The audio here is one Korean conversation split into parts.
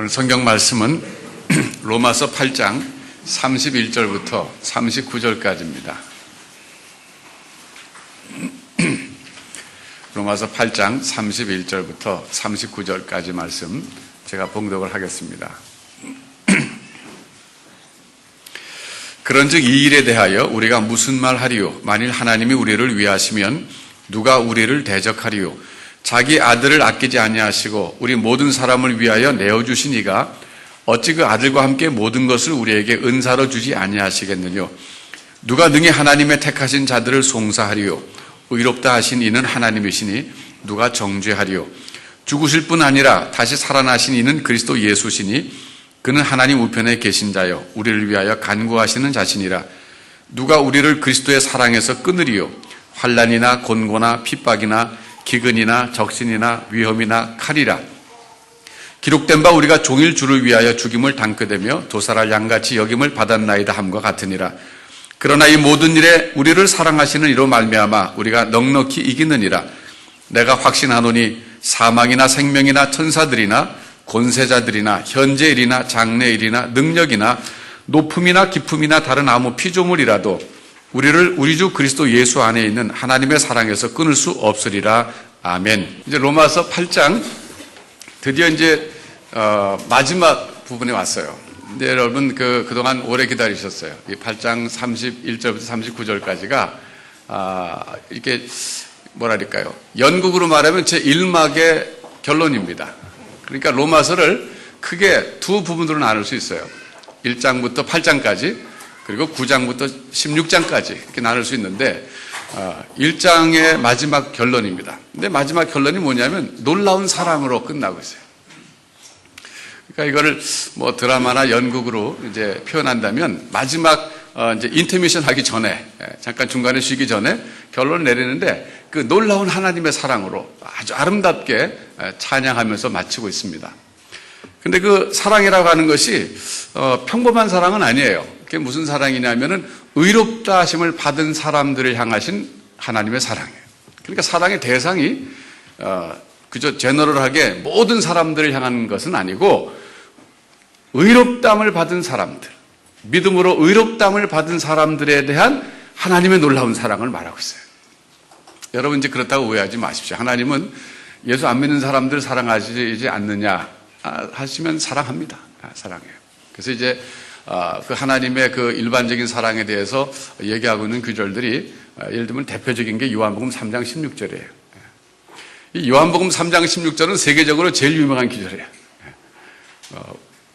오늘 성경 말씀은 로마서 8장 31절부터 39절까지입니다. 로마서 8장 31절부터 39절까지 말씀 제가 봉독을 하겠습니다. 그런즉 이 일에 대하여 우리가 무슨 말 하리요? 만일 하나님이 우리를 위하시면 누가 우리를 대적하리요? 자기 아들을 아끼지 아니하시고 우리 모든 사람을 위하여 내어주신 이가 어찌 그 아들과 함께 모든 것을 우리에게 은사로 주지 아니하시겠느냐? 누가 능히 하나님의 택하신 자들을 송사하리요? 의롭다 하신 이는 하나님이시니 누가 정죄하리요? 죽으실 뿐 아니라 다시 살아나신 이는 그리스도 예수시니 그는 하나님 우편에 계신 자요 우리를 위하여 간구하시는 자신이라. 누가 우리를 그리스도의 사랑에서 끊으리요? 환난이나 곤고나 핍박이나 기근이나 적신이나 위험이나 칼이라. 기록된 바 우리가 종일 주를 위하여 죽임을 당크되며 도살할 양같이 여김을 받았나이다 함과 같으니라. 그러나 이 모든 일에 우리를 사랑하시는 이로 말미암아 우리가 넉넉히 이기느니라. 내가 확신하노니 사망이나 생명이나 천사들이나 권세자들이나 현재일이나 장래일이나 능력이나 높음이나 깊음이나 다른 아무 피조물이라도 우리를 우리 주 그리스도 예수 안에 있는 하나님의 사랑에서 끊을 수 없으리라. 아멘. 이제 로마서 8장 드디어 이제 마지막 부분에 왔어요. 근데 여러분 그동안 오래 기다리셨어요. 이 8장 31절부터 39절까지가 이렇게 뭐랄까요? 연극으로 말하면 제 1막의 결론입니다. 그러니까 로마서를 크게 두 부분으로 나눌 수 있어요. 1장부터 8장까지 그리고 9장부터 16장까지 이렇게 나눌 수 있는데 1장의 마지막 결론입니다. 근데 마지막 결론이 뭐냐면 놀라운 사랑으로 끝나고 있어요. 그러니까 이거를 뭐 드라마나 연극으로 이제 표현한다면 마지막 이제 인터미션 하기 전에 잠깐 중간에 쉬기 전에 결론을 내리는데 그 놀라운 하나님의 사랑으로 아주 아름답게 찬양하면서 마치고 있습니다. 근데 그 사랑이라고 하는 것이 평범한 사랑은 아니에요. 그게 무슨 사랑이냐면은 의롭다 하심을 받은 사람들을 향하신 하나님의 사랑이에요. 그러니까 사랑의 대상이 그저 제너럴하게 모든 사람들을 향한 것은 아니고 의롭담을 받은 사람들, 믿음으로 의롭담을 받은 사람들에 대한 하나님의 놀라운 사랑을 말하고 있어요. 여러분 이제 그렇다고 오해하지 마십시오. 하나님은 예수 안 믿는 사람들 사랑하시지 않느냐 하시면 사랑합니다. 사랑해요. 그래서 이제 그 하나님의 그 일반적인 사랑에 대해서 얘기하고 있는 구절들이 예를 들면 대표적인 게 요한복음 3장 16절이에요. 이 요한복음 3장 16절은 세계적으로 제일 유명한 구절이에요.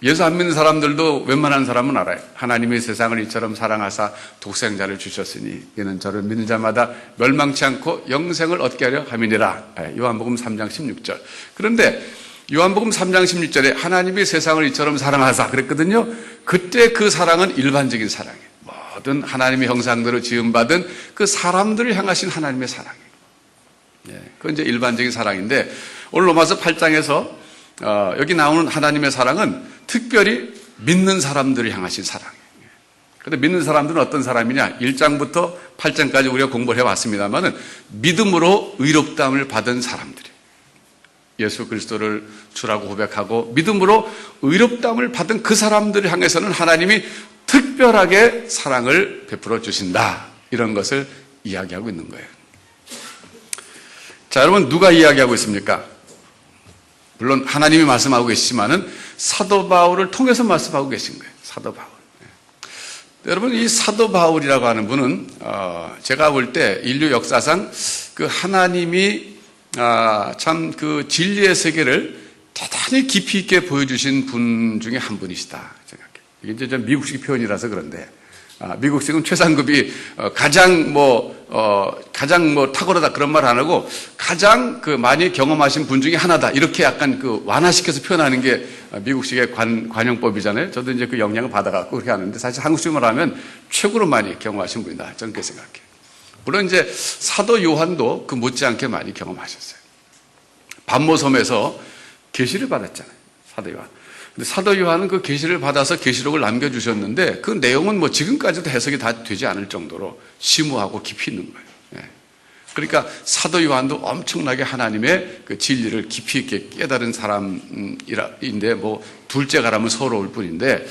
예수 안 믿는 사람들도 웬만한 사람은 알아요. 하나님이 세상을 이처럼 사랑하사 독생자를 주셨으니 이는 저를 믿는 자마다 멸망치 않고 영생을 얻게 하려 함이니라. 요한복음 3장 16절. 그런데 요한복음 3장 16절에 하나님이 세상을 이처럼 사랑하사 그랬거든요. 그때 그 사랑은 일반적인 사랑이에요. 모든 하나님의 형상대로 지음받은 그 사람들을 향하신 하나님의 사랑이에요. 그건 이제 일반적인 사랑인데 오늘 로마서 8장에서 여기 나오는 하나님의 사랑은 특별히 믿는 사람들을 향하신 사랑이에요. 그런데 믿는 사람들은 어떤 사람이냐? 1장부터 8장까지 우리가 공부를 해왔습니다만은 믿음으로 의롭다함을 받은 사람들이에요. 예수 그리스도를 주라고 고백하고 믿음으로 의롭다함을 받은 그 사람들을 향해서는 하나님이 특별하게 사랑을 베풀어 주신다. 이런 것을 이야기하고 있는 거예요. 자, 여러분 누가 이야기하고 있습니까? 물론 하나님이 말씀하고 계시지만은 사도 바울을 통해서 말씀하고 계신 거예요. 사도 바울. 여러분 이 사도 바울이라고 하는 분은 제가 볼 때 인류 역사상 그 하나님이 참 그 진리의 세계를 대단히 깊이 있게 보여주신 분 중에 한 분이시다 생각해요. 이게 이제 좀 미국식 표현이라서 그런데 미국식은 최상급이 가장 탁월하다 그런 말 안 하고 가장 그 많이 경험하신 분 중에 하나다 이렇게 약간 그 완화시켜서 표현하는 게 미국식의 관용법이잖아요. 저도 이제 그 영향을 받아갖고 그렇게 하는데 사실 한국식으로 하면 최고로 많이 경험하신 분이다 저는 그렇게 생각해요. 물론 이제 사도 요한도 그 못지않게 많이 경험하셨어요. 반모섬에서 계시를 받았잖아요. 사도 요한. 근데 사도 요한은 그 계시를 받아서 계시록을 남겨주셨는데 그 내용은 뭐 지금까지도 해석이 다 되지 않을 정도로 심오하고 깊이 있는 거예요. 그러니까 사도 요한도 엄청나게 하나님의 그 진리를 깊이 있게 깨달은 사람인데 뭐 둘째가라면 서러울 뿐인데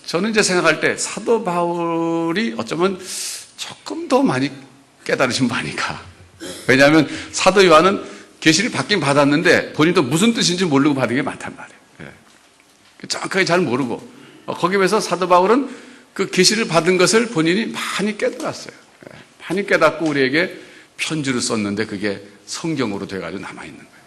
저는 이제 생각할 때 사도 바울이 어쩌면 조금 더 많이 깨달으신 분 아닌가. 왜냐하면 사도 요한은 계시를 받긴 받았는데 본인도 무슨 뜻인지 모르고 받은 게 많단 말이에요. 정확하게 잘 모르고 거기에 비해서 사도 바울은 그 계시를 받은 것을 본인이 많이 깨달았어요. 많이 깨닫고 우리에게 편지를 썼는데 그게 성경으로 돼가지고 남아있는 거예요.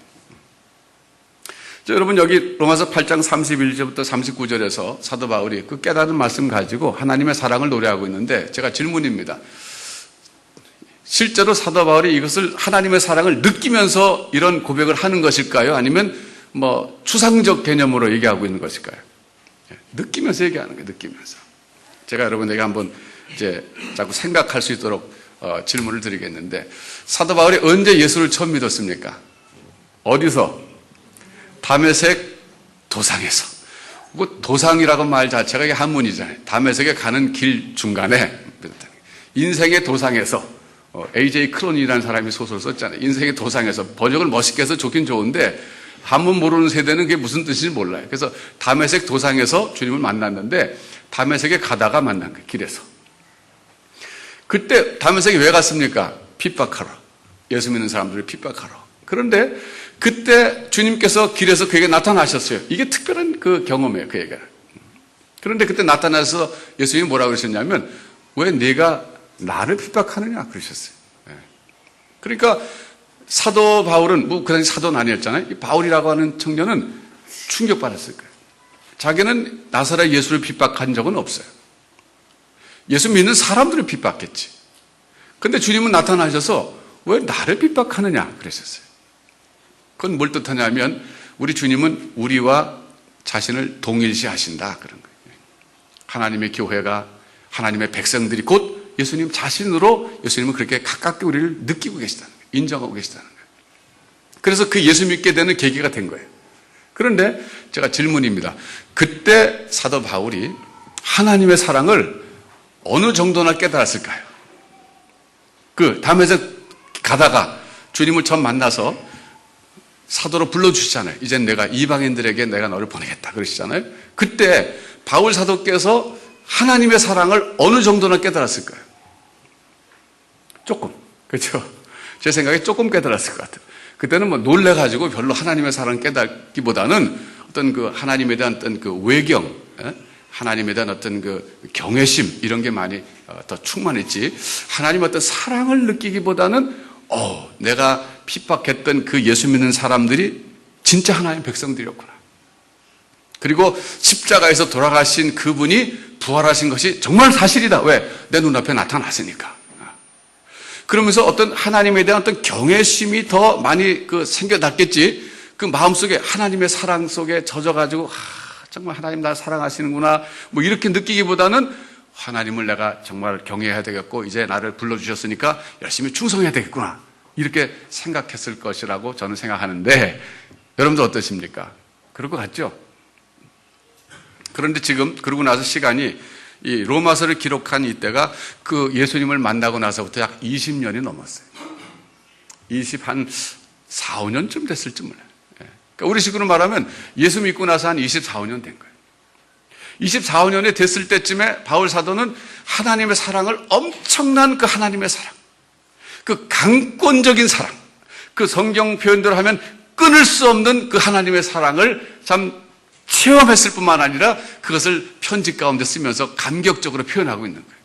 자, 여러분 여기 로마서 8장 31절부터 39절에서 사도 바울이 그 깨달은 말씀 가지고 하나님의 사랑을 노래하고 있는데 제가 질문입니다. 실제로 사도 바울이 이것을 하나님의 사랑을 느끼면서 이런 고백을 하는 것일까요? 아니면 뭐 추상적 개념으로 얘기하고 있는 것일까요? 느끼면서 얘기하는 거예요. 느끼면서. 제가 여러분에게 한번 이제 자꾸 생각할 수 있도록 질문을 드리겠는데 사도 바울이 언제 예수를 처음 믿었습니까? 어디서? 다메섹 도상에서. 그 도상이라고 말 자체가 이게 한문이잖아요. 다메섹에 가는 길 중간에 인생의 도상에서 A.J. 크론이라는 사람이 소설 썼잖아요. 인생의 도상에서. 번역을 멋있게 해서 좋긴 좋은데 한문 모르는 세대는 그게 무슨 뜻인지 몰라요. 그래서 다메섹 도상에서 주님을 만났는데 다메섹에 가다가 만난 거예요. 길에서. 그때 다메섹에 왜 갔습니까? 핍박하러. 예수 믿는 사람들을 핍박하러. 그런데 그때 주님께서 길에서 그에게 나타나셨어요. 이게 특별한 그 경험이에요. 그에게. 그런데 그때 나타나서 예수님이 뭐라고 그러셨냐면 왜 네가 나를 핍박하느냐 그러셨어요. 그러니까 사도 바울은 뭐 그 당시 사도는 아니었잖아요. 이 바울이라고 하는 청년은 충격받았을 거예요. 자기는 나사렛 예수를 핍박한 적은 없어요. 예수 믿는 사람들을 핍박했지. 그런데 주님은 나타나셔서 왜 나를 핍박하느냐 그러셨어요. 그건 뭘 뜻하냐면 우리 주님은 우리와 자신을 동일시하신다 그런 거예요. 하나님의 교회가 하나님의 백성들이 곧 예수님 자신으로 예수님은 그렇게 가깝게 우리를 느끼고 계시다는 거예요. 인정하고 계시다는 거예요. 그래서 그 예수 믿게 되는 계기가 된 거예요. 그런데 제가 질문입니다. 그때 사도 바울이 하나님의 사랑을 어느 정도나 깨달았을까요? 그 다음에서 가다가 주님을 처음 만나서 사도로 불러주시잖아요. 이젠 내가 이방인들에게 내가 너를 보내겠다 그러시잖아요. 그때 바울 사도께서 하나님의 사랑을 어느 정도나 깨달았을까요? 조금. 그렇죠? 제 생각에 조금 깨달았을 것 같아요. 그때는 뭐 놀래가지고 별로 하나님의 사랑을 깨닫기보다는 어떤 그 하나님에 대한 어떤 그 외경, 하나님에 대한 어떤 그 경외심 이런 게 많이 더 충만했지 하나님의 어떤 사랑을 느끼기보다는 내가 핍박했던 그 예수 믿는 사람들이 진짜 하나님의 백성들이었구나. 그리고 십자가에서 돌아가신 그분이 부활하신 것이 정말 사실이다. 왜? 내 눈앞에 나타났으니까. 그러면서 어떤 하나님에 대한 어떤 경외심이 더 많이 생겨났겠지. 그 마음속에 하나님의 사랑 속에 젖어가지고 정말 하나님 날 사랑하시는구나 뭐 이렇게 느끼기보다는 하나님을 내가 정말 경외해야 되겠고 이제 나를 불러주셨으니까 열심히 충성해야 되겠구나 이렇게 생각했을 것이라고 저는 생각하는데 여러분들 어떠십니까? 그럴 것 같죠? 그런데 지금 그러고 나서 시간이 이 로마서를 기록한 이때가 그 예수님을 만나고 나서부터 약 20년이 넘었어요. 4, 5년쯤 됐을지 몰라요. 그러니까 우리 식으로 말하면 예수 믿고 나서 한 24, 5년 된 거예요. 24, 5년이 됐을 때쯤에 바울 사도는 하나님의 사랑을 엄청난 그 하나님의 사랑, 그 강권적인 사랑, 그 성경 표현대로 하면 끊을 수 없는 그 하나님의 사랑을 참 체험했을 뿐만 아니라 그것을 편지 가운데 쓰면서 감격적으로 표현하고 있는 거예요.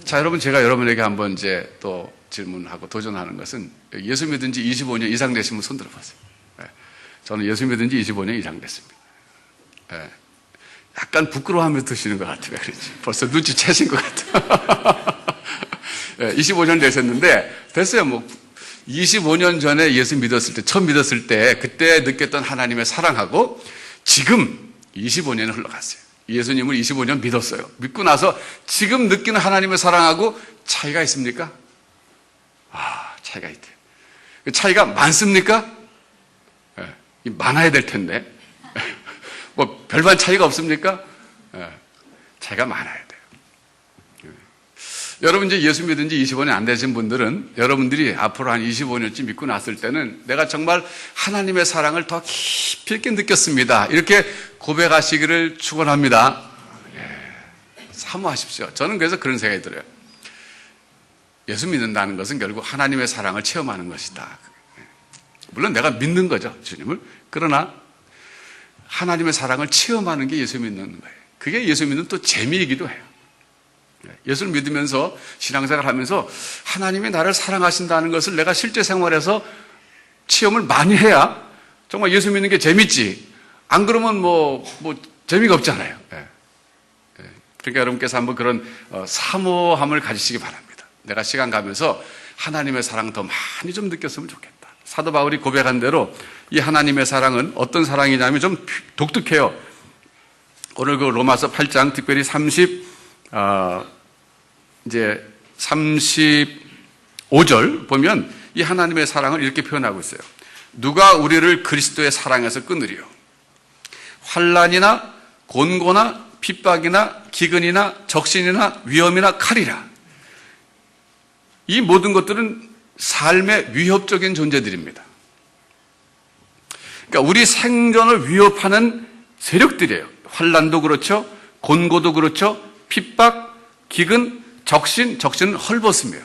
자, 여러분 제가 여러분에게 한번 이제 또 질문하고 도전하는 것은 예수 믿은 지 25년 이상 되시면 손 들어보세요. 저는 예수 믿은 지 25년 이상 됐습니다. 약간 부끄러워하면서 드시는 것 같아요. 그렇지. 벌써 눈치채신 것 같아요. 25년 되셨는데 됐어요. 뭐 25년 전에 예수 믿었을 때, 처음 믿었을 때 그때 느꼈던 하나님의 사랑하고 지금 25년이 흘러갔어요. 예수님을 25년 믿었어요. 믿고 나서 지금 느끼는 하나님의 사랑하고 차이가 있습니까? 차이가 있대요. 차이가 많습니까? 많아야 될 텐데. 뭐 별반 차이가 없습니까? 차이가 많아야 돼요. 여러분 이제 예수 믿은 지 25년 안 되신 분들은 여러분들이 앞으로 한 25년쯤 믿고 났을 때는 내가 정말 하나님의 사랑을 더 깊이 있게 느꼈습니다. 이렇게 고백하시기를 축원합니다. 사모하십시오. 저는 그래서 그런 생각이 들어요. 예수 믿는다는 것은 결국 하나님의 사랑을 체험하는 것이다. 물론 내가 믿는 거죠, 주님을. 그러나 하나님의 사랑을 체험하는 게 예수 믿는 거예요. 그게 예수 믿는 또 재미이기도 해요. 예수를 믿으면서 신앙생활을 하면서 하나님이 나를 사랑하신다는 것을 내가 실제 생활에서 체험을 많이 해야 정말 예수 믿는 게 재밌지. 안 그러면 뭐 재미가 없잖아요. 그러니까 여러분께서 한번 그런 사모함을 가지시기 바랍니다. 내가 시간 가면서 하나님의 사랑 더 많이 좀 느꼈으면 좋겠다. 사도 바울이 고백한 대로 이 하나님의 사랑은 어떤 사랑이냐면 좀 독특해요. 오늘 그 로마서 8장 특별히 35절 보면 이 하나님의 사랑을 이렇게 표현하고 있어요. 누가 우리를 그리스도의 사랑에서 끊으리요? 환난이나 곤고나 핍박이나 기근이나 적신이나 위험이나 칼이라. 이 모든 것들은 삶의 위협적인 존재들입니다. 그러니까 우리 생존을 위협하는 세력들이에요. 환난도 그렇죠. 곤고도 그렇죠. 핍박, 기근, 적신은 헐벗으며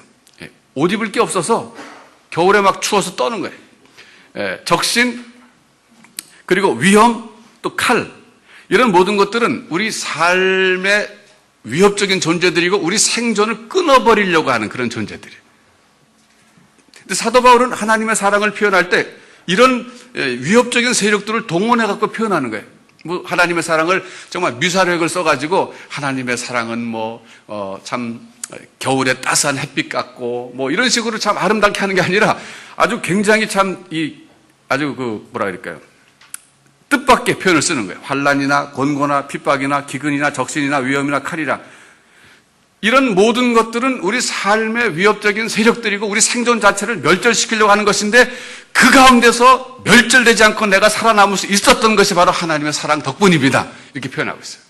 옷 입을 게 없어서 겨울에 막 추워서 떠는 거예요. 적신, 그리고 위험, 또 칼, 이런 모든 것들은 우리 삶의 위협적인 존재들이고 우리 생존을 끊어버리려고 하는 그런 존재들이에요. 근데 사도 바울은 하나님의 사랑을 표현할 때 이런 위협적인 세력들을 동원해갖고 표현하는 거예요. 뭐 하나님의 사랑을 정말 묘사력을 써가지고 하나님의 사랑은 참 겨울에 따스한 햇빛 같고 뭐 이런 식으로 참 아름답게 하는 게 아니라 아주 굉장히 아주 뭐라 그럴까요? 뜻밖의 표현을 쓰는 거예요. 환난이나 곤고나 핍박이나 기근이나 적신이나 위험이나 칼이라. 이런 모든 것들은 우리 삶의 위협적인 세력들이고 우리 생존 자체를 멸절시키려고 하는 것인데 그 가운데서 멸절되지 않고 내가 살아남을 수 있었던 것이 바로 하나님의 사랑 덕분입니다. 이렇게 표현하고 있어요.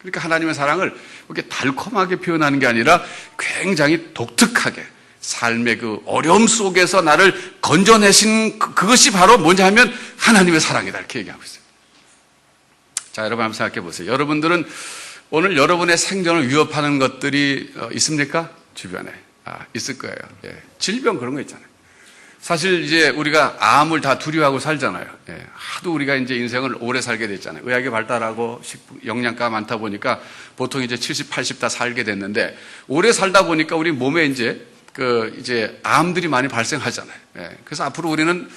그러니까 하나님의 사랑을 이렇게 달콤하게 표현하는 게 아니라 굉장히 독특하게 삶의 그 어려움 속에서 나를 건져내신 그것이 바로 뭐냐 하면 하나님의 사랑이다. 이렇게 얘기하고 있어요. 자, 여러분 한번 생각해 보세요. 여러분들은 오늘 여러분의 생존을 위협하는 것들이 있습니까? 주변에. 있을 거예요. 질병 그런 거 있잖아요. 사실 이제 우리가 암을 다 두려워하고 살잖아요. 하도 우리가 이제 인생을 오래 살게 됐잖아요. 의학이 발달하고 영양가가 많다 보니까 보통 이제 70, 80 다 살게 됐는데 오래 살다 보니까 우리 몸에 이제 암들이 많이 발생하잖아요. 그래서 앞으로 우리는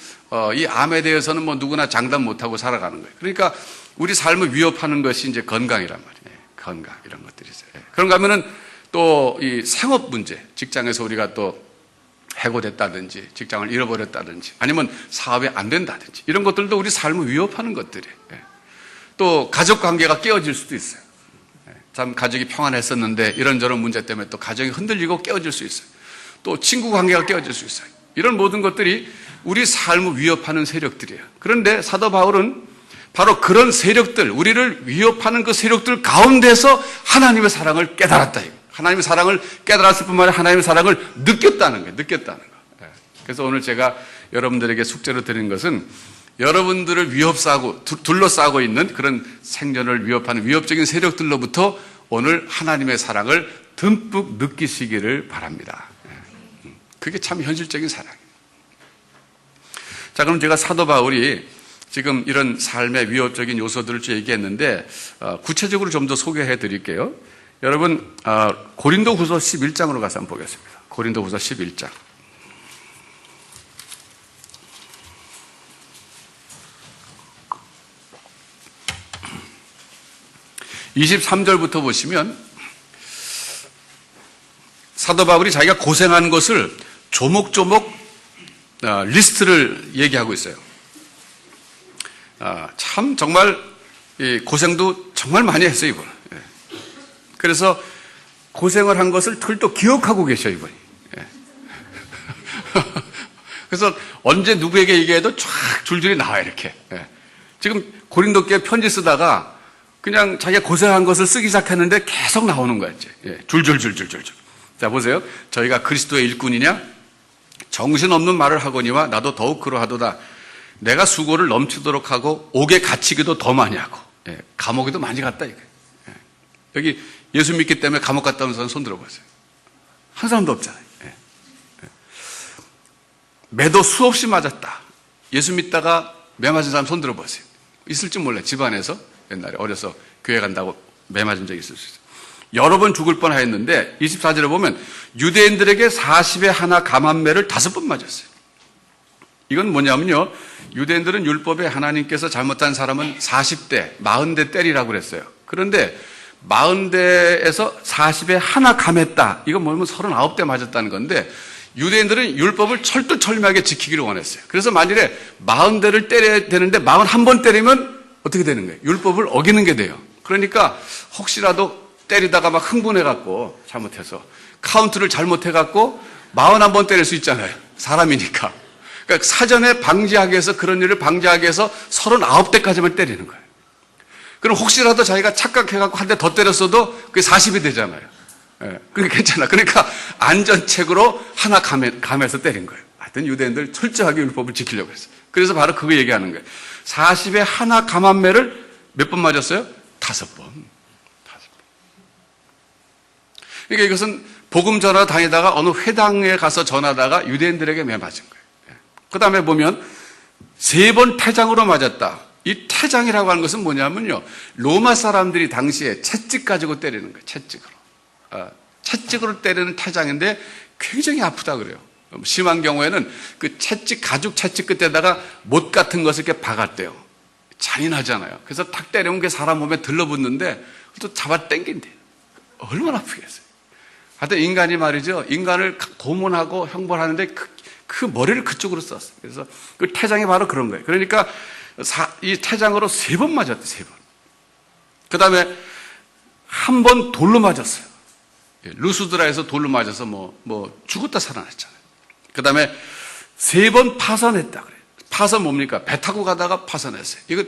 이 암에 대해서는 누구나 장담 못하고 살아가는 거예요. 그러니까 우리 삶을 위협하는 것이 이제 건강이란 말이에요. 건강, 이런 것들이 있어요. 그런가 하면은 또 이 생업 문제, 직장에서 우리가 또 해고됐다든지, 직장을 잃어버렸다든지, 아니면 사업이 안 된다든지, 이런 것들도 우리 삶을 위협하는 것들이에요. 또 가족 관계가 깨어질 수도 있어요. 참 가족이 평안했었는데 이런저런 문제 때문에 또 가정이 흔들리고 깨어질 수 있어요. 또 친구 관계가 깨어질 수 있어요. 이런 모든 것들이 우리 삶을 위협하는 세력들이에요. 그런데 사도 바울은 바로 그런 세력들, 우리를 위협하는 그 세력들 가운데서 하나님의 사랑을 깨달았다. 하나님의 사랑을 깨달았을 뿐만 아니라 하나님의 사랑을 느꼈다는 거예요. 그래서 오늘 제가 여러분들에게 숙제로 드리는 것은 여러분들을 둘러싸고 있는 그런 생존을 위협하는 위협적인 세력들로부터 오늘 하나님의 사랑을 듬뿍 느끼시기를 바랍니다. 그게 참 현실적인 사랑이에요. 자, 그럼 제가 사도 바울이 지금 이런 삶의 위협적인 요소들을 좀 얘기했는데 구체적으로 좀 더 소개해 드릴게요. 여러분 고린도후서 11장으로 가서 한번 보겠습니다. 고린도후서 11장. 23절부터 보시면 사도 바울이 자기가 고생한 것을 조목조목 리스트를 얘기하고 있어요. 참 정말 고생도 정말 많이 했어요, 이분. 그래서 고생을 한 것을 또 기억하고 계셔요, 이분이. 그래서 언제 누구에게 얘기해도 쫙 줄줄이 나와요, 이렇게. 지금 고린도교회 편지 쓰다가 그냥 자기가 고생한 것을 쓰기 시작했는데 계속 나오는 거야, 이제. 예, 줄줄줄줄줄. 자, 보세요. 저희가 그리스도의 일꾼이냐? 정신없는 말을 하거니와 나도 더욱 그러하도다. 내가 수고를 넘치도록 하고 옥에 갇히기도 더 많이 하고, 예, 감옥에도 많이 갔다, 이거. 예. 여기 예수 믿기 때문에 감옥 갔다 온 사람 손 들어보세요. 한 사람도 없잖아요. 예. 예. 매도 수없이 맞았다. 예수 믿다가 매 맞은 사람 손 들어보세요. 있을지 몰라요. 집안에서 옛날에 어려서 교회 간다고 매 맞은 적이 있을 수 있어요. 여러 번 죽을 뻔하였는데 24절에 보면 유대인들에게 40에 하나 감한매를 5번 맞았어요. 이건 뭐냐면요, 유대인들은 율법에 하나님께서 잘못한 사람은 40대, 40대 때리라고 그랬어요. 그런데 40대에서 40에 하나 감했다. 이건 뭐냐면 39대 맞았다는 건데, 유대인들은 율법을 철두철미하게 지키기를 원했어요. 그래서 만일에 40대를 때려야 되는데 41번 때리면 어떻게 되는 거예요? 율법을 어기는 게 돼요. 그러니까 혹시라도 때리다가 막 흥분해갖고 잘못해서 카운트를 잘못해갖고 41번 때릴 수 있잖아요. 사람이니까. 그러니까 사전에 방지하기 위해서, 그런 일을 방지하기 위해서 39대까지만 때리는 거예요. 그럼 혹시라도 자기가 착각해갖고 한 대 더 때렸어도 그게 40이 되잖아요. 예, 그러니까 괜찮아. 그러니까 안전책으로 하나 감해서 때린 거예요. 하여튼 유대인들 철저하게 율법을 지키려고 했어요. 그래서 바로 그거 얘기하는 거예요. 40에 하나 감한매를 몇 번 맞았어요? 5번. 그러니까 이것은 복음 전하 다니다가 어느 회당에 가서 전하다가 유대인들에게 매 맞은 거예요. 그 다음에 보면 3번 태장으로 맞았다. 이 태장이라고 하는 것은 뭐냐면요, 로마 사람들이 당시에 채찍 가지고 때리는 거예요. 채찍으로. 채찍으로 때리는 태장인데 굉장히 아프다 그래요. 심한 경우에는 그 채찍, 가죽 채찍 끝에다가 못 같은 것을 이렇게 박았대요. 잔인하잖아요. 그래서 탁 때리면 그 사람 몸에 들러붙는데 또 잡아 당긴대요. 얼마나 아프겠어요. 하여튼 인간이 말이죠, 인간을 고문하고 형벌하는데 그 머리를 그쪽으로 썼어요. 그래서 그 태장이 바로 그런 거예요. 그러니까 이 태장으로 3번 맞았대, 3번. 그 다음에 한 번 돌로 맞았어요. 루스드라에서 돌로 맞아서 죽었다 살아났잖아요. 그 다음에 3번 파선했다 그래요. 파선 뭡니까? 배 타고 가다가 파선했어요. 이거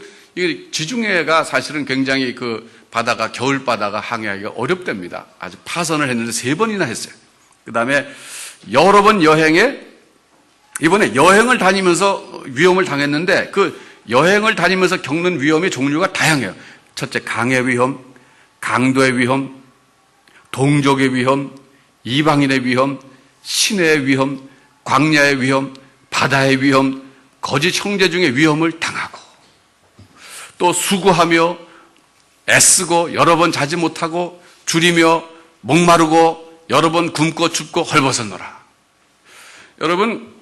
지중해가 사실은 굉장히 그 바다가, 겨울 바다가 항해하기가 어렵답니다. 아주 파선을 했는데 3번이나 했어요. 그 다음에 여러 번 이번에 여행을 다니면서 위험을 당했는데, 그 여행을 다니면서 겪는 위험의 종류가 다양해요. 첫째, 강의 위험, 강도의 위험, 동족의 위험, 이방인의 위험, 시내의 위험, 광야의 위험, 바다의 위험, 거짓 형제 중에 위험을 당하고, 또 수고하며 애쓰고 여러 번 자지 못하고 줄이며 목마르고 여러 번 굶고 춥고 헐벗었노라. 여러분,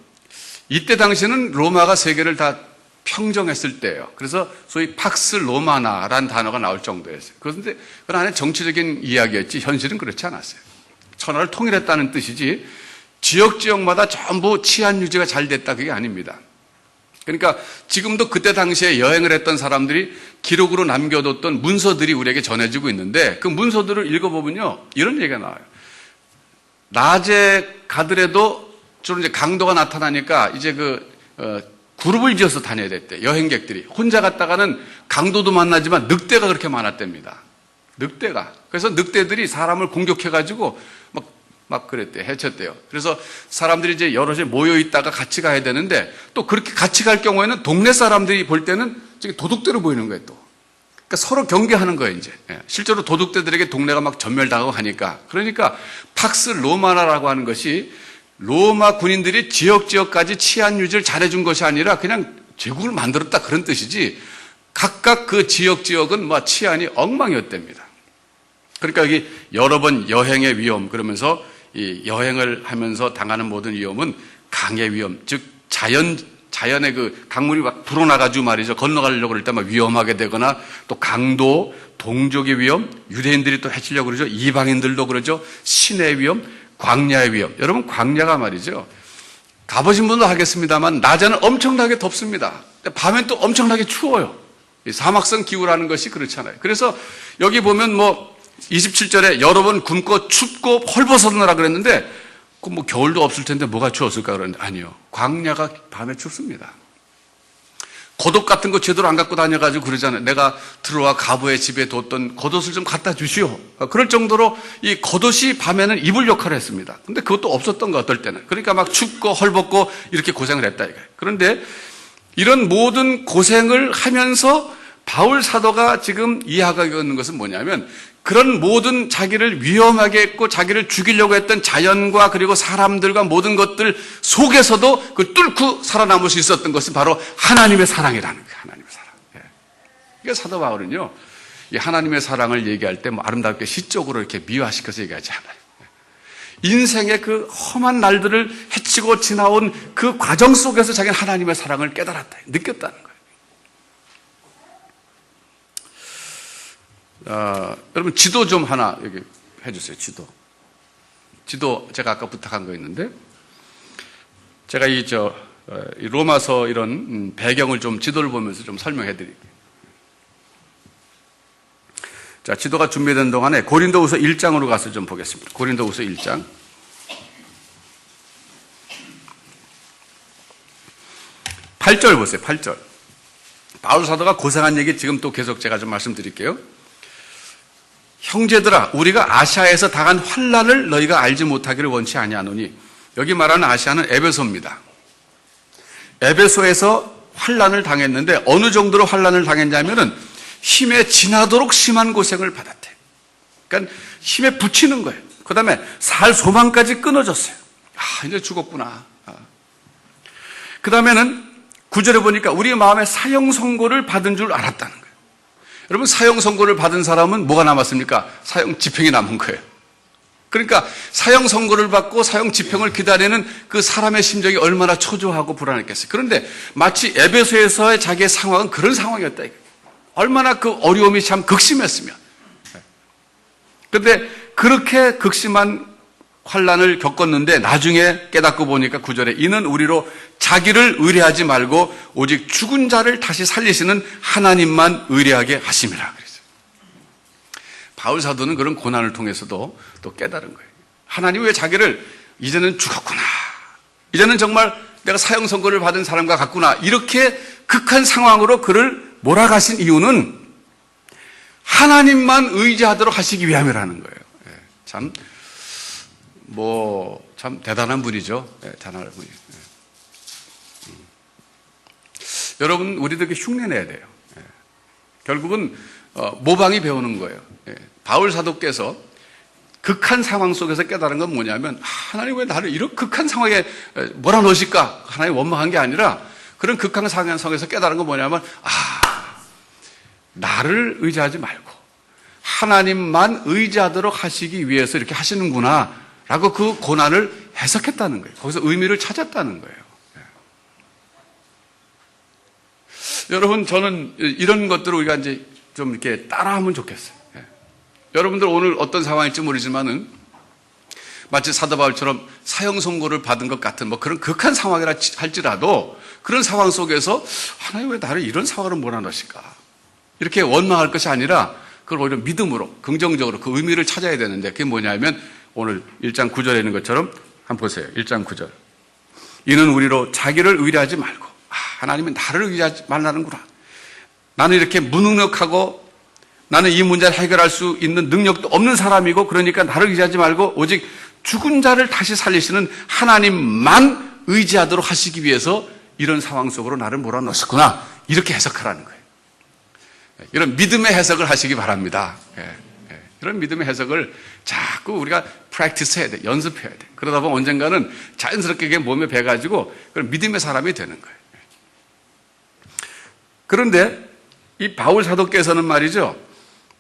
이때 당시에는 로마가 세계를 다 평정했을 때예요. 그래서 소위 팍스 로마나라는 단어가 나올 정도였어요. 그런데 그 안에 정치적인 이야기였지 현실은 그렇지 않았어요. 천하를 통일했다는 뜻이지 지역마다 전부 치안 유지가 잘 됐다, 그게 아닙니다. 그러니까 지금도 그때 당시에 여행을 했던 사람들이 기록으로 남겨뒀던 문서들이 우리에게 전해지고 있는데, 그 문서들을 읽어보면요, 이런 얘기가 나와요. 낮에 가더라도 주로 이제 강도가 나타나니까 이제 그룹을 지어서 다녀야 됐대. 여행객들이 혼자 갔다가는 강도도 만나지만 늑대가 그렇게 많았답니다. 늑대가. 그래서 늑대들이 사람을 공격해가지고 막 그랬대. 해쳤대요. 그래서 사람들이 이제 여럿이 모여 있다가 같이 가야 되는데, 또 그렇게 같이 갈 경우에는 동네 사람들이 볼 때는 저기 도둑대로 보이는 거예요, 또. 그러니까 서로 경계하는 거예요, 이제. 실제로 도둑대들에게 동네가 막 전멸당하고 하니까. 그러니까 팍스 로마나라고 하는 것이 로마 군인들이 지역까지 치안 유지를 잘해준 것이 아니라 그냥 제국을 만들었다, 그런 뜻이지, 각각 그 지역은 치안이 엉망이었답니다. 그러니까 여기 여러 번 여행의 위험, 그러면서 이 여행을 하면서 당하는 모든 위험은 강의 위험, 즉 자연의 그 강물이 막 불어나가지고 말이죠, 건너가려고 그럴 때 막 위험하게 되거나, 또 강도, 동족의 위험, 유대인들이 또 해치려고 그러죠, 이방인들도 그러죠, 신의 위험, 광야의 위험. 여러분, 광야가 말이죠, 가보신 분도 하겠습니다만 낮에는 엄청나게 덥습니다. 밤엔 또 엄청나게 추워요. 사막성 기후라는 것이 그렇잖아요. 그래서 여기 보면 27절에 여러 번 굶고 춥고 헐벗었느라 그랬는데, 겨울도 없을 텐데 뭐가 추웠을까 그러는데, 아니요. 광야가 밤에 춥습니다. 겉옷 같은 거 제대로 안 갖고 다녀가지고 그러잖아요. 내가 들어와 가부의 집에 뒀던 겉옷을 좀 갖다 주시오. 그럴 정도로 이 겉옷이 밤에는 이불 역할을 했습니다. 근데 그것도 없었던 거 어떨 때는. 그러니까 막 춥고 헐벗고 이렇게 고생을 했다 이거예요. 그런데 이런 모든 고생을 하면서 바울 사도가 지금 이해하고 있는 것은 뭐냐면 그런 모든 자기를 위험하게 했고 자기를 죽이려고 했던 자연과 그리고 사람들과 모든 것들 속에서도 그 뚫고 살아남을 수 있었던 것이 바로 하나님의 사랑이라는 거예요. 하나님의 사랑. 그러니까 사도 바울은요, 이 하나님의 사랑을 얘기할 때 뭐 아름답게 시적으로 이렇게 미화시켜서 얘기하지 않아요. 인생의 그 험한 날들을 헤치고 지나온 그 과정 속에서 자기는 하나님의 사랑을 깨달았다, 느꼈다는 거예요. 여러분 지도 좀 하나 여기 해주세요. 지도 제가 아까 부탁한 거 있는데 제가 이 로마서 이런 배경을 좀 지도를 보면서 좀 설명해 드릴게요. 자, 지도가 준비된 동안에 고린도후서 1장으로 가서 좀 보겠습니다. 고린도후서 1장. 8절 보세요. 8절. 바울 사도가 고생한 얘기 지금 또 계속 제가 좀 말씀드릴게요. 형제들아, 우리가 아시아에서 당한 환난을 너희가 알지 못하기를 원치 아니하노니, 여기 말하는 아시아는 에베소입니다. 에베소에서 환난을 당했는데 어느 정도로 환난을 당했냐면은 힘에 지나도록 심한 고생을 받았대. 그러니까 힘에 부치는 거예요. 그 다음에 살 소망까지 끊어졌어요. 이제 죽었구나. 그 다음에는 9절에 보니까 우리 마음에 사형 선고를 받은 줄 알았다는 거예요. 여러분, 사형 선고를 받은 사람은 뭐가 남았습니까? 사형 집행이 남은 거예요. 그러니까 사형 선고를 받고 사형 집행을 기다리는 그 사람의 심정이 얼마나 초조하고 불안했겠어요. 그런데 마치 에베소에서의 자기의 상황은 그런 상황이었다. 얼마나 그 어려움이 참 극심했으면. 그런데 그렇게 극심한 환난을 겪었는데 나중에 깨닫고 보니까 9절에 이는 우리로 자기를 의뢰하지 말고 오직 죽은 자를 다시 살리시는 하나님만 의뢰하게 하심이라 그랬어요. 바울 사도는 그런 고난을 통해서도 또 깨달은 거예요. 하나님 왜 자기를 이제는 죽었구나, 이제는 정말 내가 사형 선고를 받은 사람과 같구나, 이렇게 극한 상황으로 그를 몰아가신 이유는 하나님만 의지하도록 하시기 위함이라는 거예요. 참 대단한 분이죠. 대단한 분이에요. 여러분, 우리들에게 흉내내야 돼요. 결국은 모방이 배우는 거예요. 바울 사도께서 극한 상황 속에서 깨달은 건 뭐냐면, 하나님 왜 나를 이런 극한 상황에 몰아넣으실까? 하나님 원망한 게 아니라 그런 극한 상황 속에서 깨달은 건 뭐냐면, 나를 의지하지 말고 하나님만 의지하도록 하시기 위해서 이렇게 하시는구나 라고 그 고난을 해석했다는 거예요. 거기서 의미를 찾았다는 거예요. 여러분, 저는 이런 것들을 우리가 이제 좀 이렇게 따라하면 좋겠어요. 여러분들 오늘 어떤 상황일지 모르지만은 마치 사도 바울처럼 사형 선고를 받은 것 같은 뭐 그런 극한 상황이라 할지라도 그런 상황 속에서 하나님 왜 나를 이런 상황으로 몰아넣으실까? 이렇게 원망할 것이 아니라 그걸 오히려 믿음으로, 긍정적으로 그 의미를 찾아야 되는데, 그게 뭐냐면 오늘 1장 9절에 있는 것처럼 한번 보세요. 1장 9절. 이는 우리로 자기를 의뢰하지 말고, 하나님은 나를 의뢰하지 말라는구나. 나는 이렇게 무능력하고 나는 이 문제를 해결할 수 있는 능력도 없는 사람이고, 그러니까 나를 의지하지 말고 오직 죽은 자를 다시 살리시는 하나님만 의지하도록 하시기 위해서 이런 상황 속으로 나를 몰아넣었구나. 이렇게 해석하라는 거예요. 이런 믿음의 해석을 하시기 바랍니다. 이런 믿음의 해석을 자꾸 우리가 프랙티스 해야 돼. 연습해야 돼. 그러다 보면 언젠가는 자연스럽게 그게 몸에 배가지고 그런 믿음의 사람이 되는 거예요. 그런데 이 바울 사도께서는 말이죠,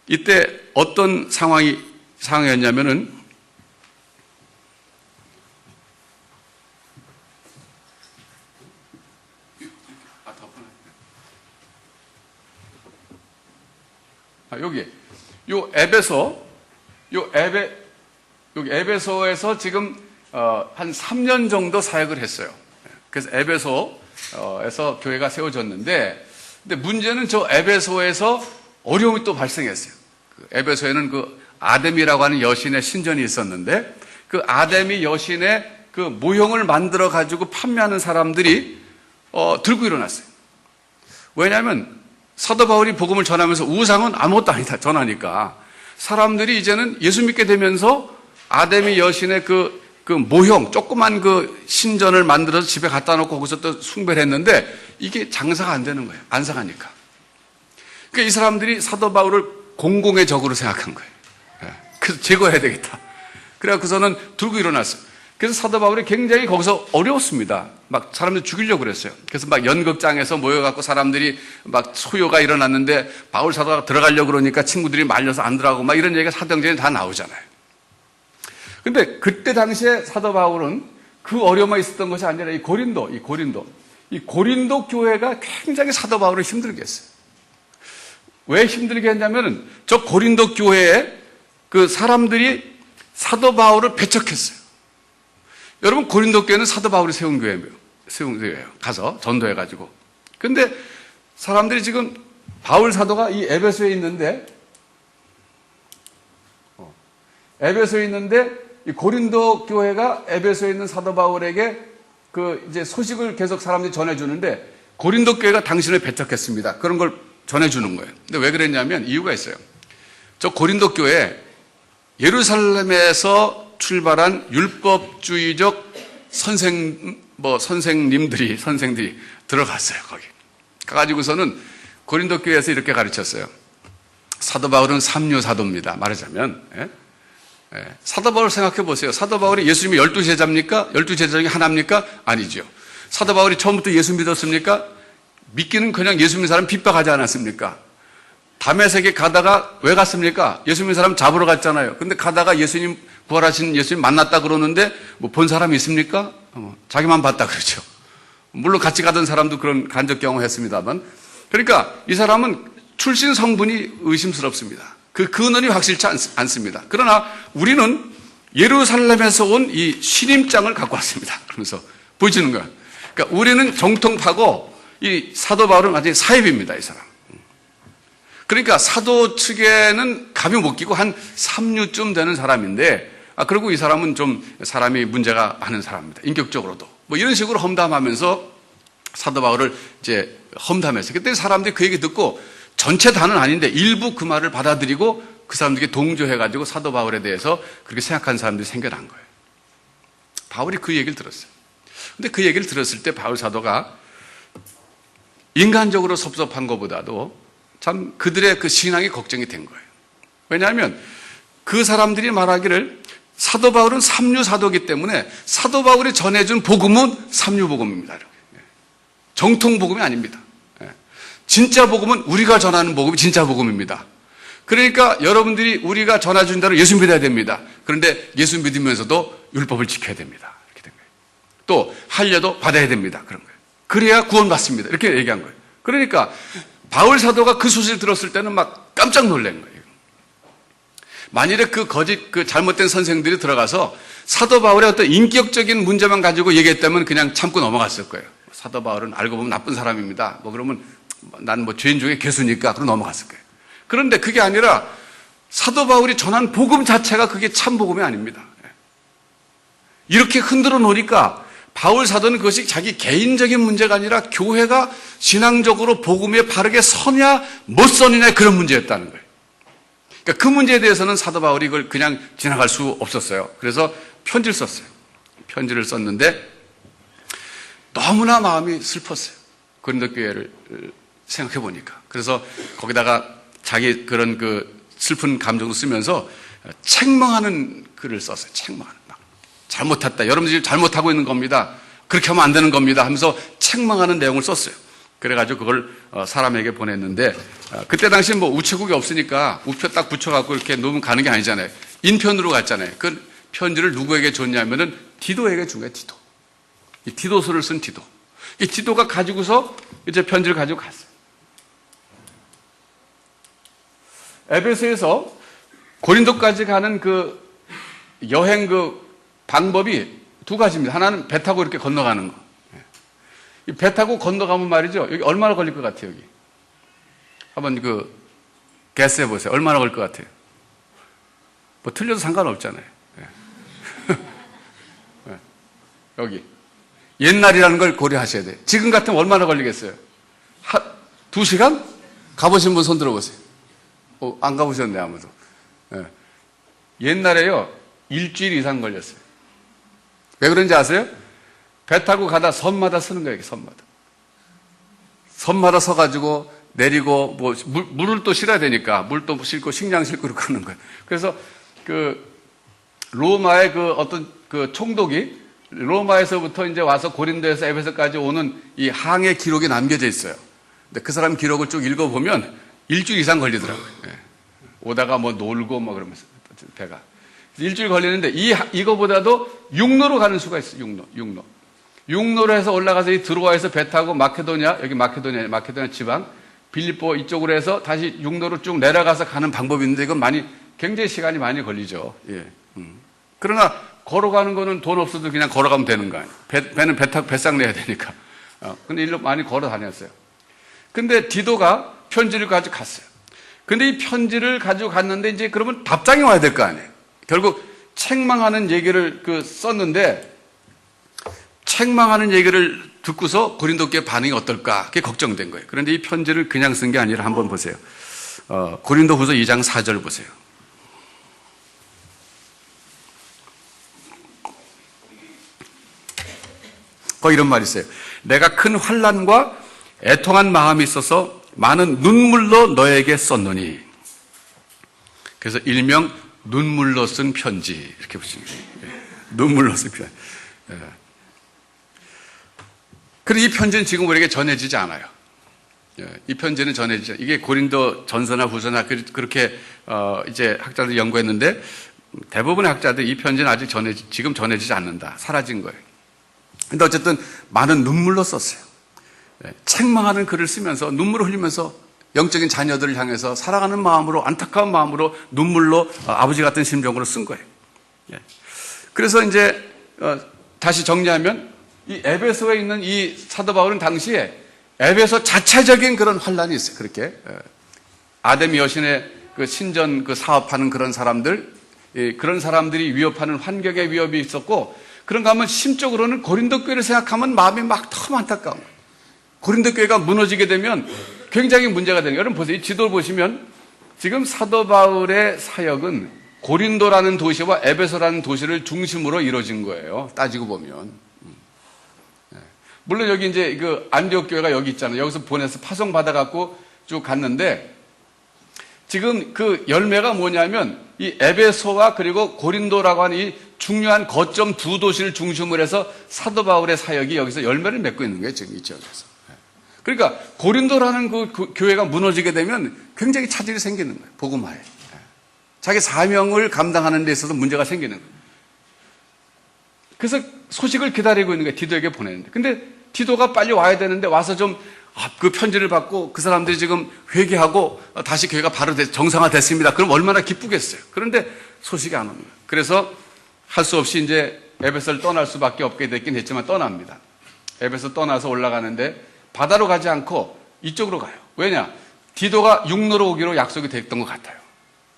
이때 어떤 상황이었냐면은 여기 여기 에베소에서 지금 한 3년 정도 사역을 했어요. 그래서 에베소에서 교회가 세워졌는데, 근데 문제는 저 에베소에서 어려움이 또 발생했어요. 에베소에는 그 아데미라고 하는 여신의 신전이 있었는데, 그 아데미 여신의 그 모형을 만들어 가지고 판매하는 사람들이 들고 일어났어요. 왜냐하면 사도 바울이 복음을 전하면서 우상은 아무것도 아니다 전하니까 사람들이 이제는 예수 믿게 되면서 아데미 여신의 그 모형, 조그만 그 신전을 만들어서 집에 갖다 놓고 거기서 또 숭배를 했는데 이게 장사가 안 되는 거예요. 안 사가니까. 그러니까 이 사람들이 사도 바울을 공공의 적으로 생각한 거예요. 그래서 제거해야 되겠다. 그래갖고서는 들고 일어났어요. 그래서 사도 바울이 굉장히 거기서 어려웠습니다. 막 사람들 죽이려고 그랬어요. 그래서 막 연극장에서 모여갖고 사람들이 막 소요가 일어났는데 바울 사도가 들어가려고 그러니까 친구들이 말려서 안 들어가고 막 이런 얘기가 사도행전에 다 나오잖아요. 근데 그때 당시에 사도 바울은 그 어려움에 있었던 것이 아니라 이 고린도 교회가 굉장히 사도 바울을 힘들게 했어요. 왜 힘들게 했냐면은 저 고린도 교회에 그 사람들이 사도 바울을 배척했어요. 여러분 고린도 교회는 사도 바울이 세운 교회예요. 가서 전도해가지고. 근데 사람들이 지금 바울 사도가 이 에베소에 있는데 이 고린도 교회가 에베소에 있는 사도 바울에게 그 이제 소식을 계속 사람들이 전해주는데 고린도 교회가 당신을 배척했습니다. 그런 걸 전해주는 거예요. 근데 왜 그랬냐면 이유가 있어요. 저 고린도 교회 예루살렘에서 출발한 율법주의적 선생들이 들어갔어요, 거기. 가가지고서는 고린도 교회에서 이렇게 가르쳤어요. 사도 바울은 삼류사도입니다. 말하자면. 사도 바울 생각해 보세요. 사도 바울이 예수님이 12제자입니까? 12제자 중에 하나입니까? 아니죠. 사도 바울이 처음부터 예수 믿었습니까? 믿기는 그냥 예수 믿는 사람 핍박하지 않았습니까? 다메섹에 가다가 왜 갔습니까? 예수 믿는 사람 잡으러 갔잖아요. 근데 가다가 예수님, 부활하신 예수님 만났다 그러는데 뭐 본 사람이 있습니까? 자기만 봤다 그러죠. 물론 같이 가던 사람도 그런 간접 경험했습니다만. 그러니까 이 사람은 출신 성분이 의심스럽습니다. 그 근원이 확실치 않습니다. 그러나 우리는 예루살렘에서 온 이 신임장을 갖고 왔습니다. 그러면서 보여주는 거야. 그러니까 우리는 정통파고 이 사도 바울은 완전히 사입입니다, 이 사람. 그러니까 사도 측에는 감이 못 끼고 한 3류쯤 되는 사람인데, 그리고 이 사람은 좀 사람이 문제가 많은 사람입니다. 인격적으로도. 뭐 이런 식으로 험담하면서 사도 바울을 이제 험담했어요. 그때 사람들이 그 얘기 듣고 전체 다는 아닌데 일부 그 말을 받아들이고 그 사람들에게 동조해가지고 사도 바울에 대해서 그렇게 생각하는 사람들이 생겨난 거예요. 바울이 그 얘기를 들었어요. 근데 그 얘기를 들었을 때 바울 사도가 인간적으로 섭섭한 것보다도 참 그들의 그 신앙이 걱정이 된 거예요. 왜냐하면 그 사람들이 말하기를 사도 바울은 삼류사도이기 때문에 사도 바울이 전해준 복음은 삼류복음입니다. 정통 복음이 아닙니다. 진짜 복음은 우리가 전하는 복음이 진짜 복음입니다. 그러니까 여러분들이 우리가 전해준 대로 예수 믿어야 됩니다. 그런데 예수 믿으면서도 율법을 지켜야 됩니다. 이렇게 된 거예요. 또 할례도 받아야 됩니다. 그런 거예요. 그래야 구원받습니다. 이렇게 얘기한 거예요. 그러니까 바울 사도가 그 소식을 들었을 때는 막 깜짝 놀란 거예요. 만일에 그 잘못된 선생들이 들어가서 사도 바울의 어떤 인격적인 문제만 가지고 얘기했다면 그냥 참고 넘어갔을 거예요. 사도 바울은 알고 보면 나쁜 사람입니다. 뭐 그러면 난 뭐 죄인 중에 괴수니까 그럼 넘어갔을 거예요. 그런데 그게 아니라 사도 바울이 전한 복음 자체가 그게 참 복음이 아닙니다. 이렇게 흔들어 놓으니까 바울 사도는 그것이 자기 개인적인 문제가 아니라 교회가 신앙적으로 복음에 바르게 서냐 못 서느냐 그런 문제였다는 거예요. 그러니까 그 문제에 대해서는 사도 바울이 이걸 그냥 지나갈 수 없었어요. 그래서 편지를 썼어요. 편지를 썼는데 너무나 마음이 슬펐어요. 고린도 교회를 생각해 보니까. 그래서 거기다가 자기 그런 그 슬픈 감정을 쓰면서 책망하는 글을 썼어요. 책망하는. 잘못했다. 여러분들이 잘못하고 있는 겁니다. 그렇게 하면 안 되는 겁니다. 하면서 책망하는 내용을 썼어요. 그래가지고 그걸 사람에게 보냈는데 그때 당시 뭐 우체국이 없으니까 우표 딱 붙여갖고 이렇게 놓으면 가는 게 아니잖아요. 인편으로 갔잖아요. 그 편지를 누구에게 줬냐면은 디도에게 준 거예요. 디도. 이 디도서를 쓴 디도. 이 디도가 가지고서 이제 편지를 가지고 갔어요. 에베소에서 고린도까지 가는 그 여행 그 방법이 두 가지입니다. 하나는 배 타고 이렇게 건너가는 거. 이 배 타고 건너가면 말이죠. 여기 얼마나 걸릴 것 같아요, 여기? 한번 개스해 보세요. 얼마나 걸릴 것 같아요? 뭐 틀려도 상관없잖아요. 여기. 옛날이라는 걸 고려하셔야 돼요. 지금 같으면 얼마나 걸리겠어요? 2시간? 가보신 분 손 들어보세요. 안 가보셨네, 아무도. 예. 옛날에요, 일주일 이상 걸렸어요. 왜 그런지 아세요? 배 타고 가다 섬마다 서는 거예요, 섬마다. 섬마다 서가지고 내리고, 물을 또 실어야 되니까, 물도 싣고, 식량 싣고 그렇게 하는 거예요. 그래서 로마의 어떤 총독이 로마에서부터 이제 와서 고린도에서 에베소까지 오는 이 항해 기록이 남겨져 있어요. 근데 그 사람 기록을 쭉 읽어보면 일주일 이상 걸리더라고요. 예. 오다가 놀고 그러면서 배가. 일주일 걸리는데 이거보다도 육로로 가는 수가 있어요. 육로로 해서 올라가서 이 드로아에서 배 타고 마케도냐 지방, 빌립보 이쪽으로 해서 다시 육로로 쭉 내려가서 가는 방법이 있는데 이건 굉장히 시간이 많이 걸리죠. 예. 그러나 걸어가는 거는 돈 없어도 그냥 걸어가면 되는 거 아니에요. 배는 배상 내야 되니까. 근데 일로 많이 걸어 다녔어요. 근데 디도가 편지를 가지고 갔어요. 근데 이 편지를 가지고 갔는데 이제 그러면 답장이 와야 될 거 아니에요. 결국 책망하는 얘기를 썼는데 책망하는 얘기를 듣고서 고린도 교회 반응이 어떨까 그게 걱정된 거예요. 그런데 이 편지를 그냥 쓴 게 아니라 한번 보세요. 고린도후서 2장 4절 보세요. 거기 이런 말이 있어요. 내가 큰 환난과 애통한 마음이 있어서 많은 눈물로 너에게 썼노니. 그래서 일명 눈물로 쓴 편지 이렇게 보시면 돼요. 눈물로 쓴 편지. 그리고 이 편지는 지금 우리에게 전해지지 않아요. 이 편지는 전해지지 않아요. 이게 고린도 전서나 후서나 그렇게 이제 학자들이 연구했는데 대부분의 학자들이 이 편지는 아직 지금 전해지지 않는다. 사라진 거예요. 근데 어쨌든 많은 눈물로 썼어요. 책망하는 글을 쓰면서 눈물을 흘리면서 영적인 자녀들을 향해서 사랑하는 마음으로 안타까운 마음으로 눈물로 아버지 같은 심정으로 쓴 거예요. 그래서 이제 다시 정리하면 이 에베소에 있는 이 사도 바울은 당시에 에베소 자체적인 그런 환란이 있어요. 그렇게 아데미 여신의 신전 사업하는 그런 사람들, 그런 사람들이 위협하는 환경의 위협이 있었고, 그런가 하면 심적으로는 고린도 교회를 생각하면 마음이 막 너무 안타까운 거예요. 고린도 교회가 무너지게 되면 굉장히 문제가 되는 거예요. 여러분 보세요. 이 지도를 보시면 지금 사도 바울의 사역은 고린도라는 도시와 에베소라는 도시를 중심으로 이루어진 거예요. 따지고 보면. 물론 여기 이제 안디옥 교회가 여기 있잖아요. 여기서 보내서 파송 받아갖고 쭉 갔는데 지금 그 열매가 뭐냐면 이 에베소와 그리고 고린도라고 하는 이 중요한 거점 두 도시를 중심으로 해서 사도 바울의 사역이 여기서 열매를 맺고 있는 거예요. 지금 이 지역에서. 그러니까 고린도라는 그 교회가 무너지게 되면 굉장히 차질이 생기는 거예요. 복음화에. 자기 사명을 감당하는 데 있어서 문제가 생기는 거예요. 그래서 소식을 기다리고 있는 거예요. 디도에게 보내는데. 근데 디도가 빨리 와야 되는데 와서 좀 그 편지를 받고 그 사람들이 지금 회개하고 다시 교회가 바로 정상화됐습니다. 그럼 얼마나 기쁘겠어요. 그런데 소식이 안 오는 거예요. 그래서 할 수 없이 이제 에베소를 떠날 수밖에 없게 됐긴 했지만 떠납니다. 에베소 떠나서 올라가는데 바다로 가지 않고 이쪽으로 가요. 왜냐? 디도가 육로로 오기로 약속이 됐던 것 같아요.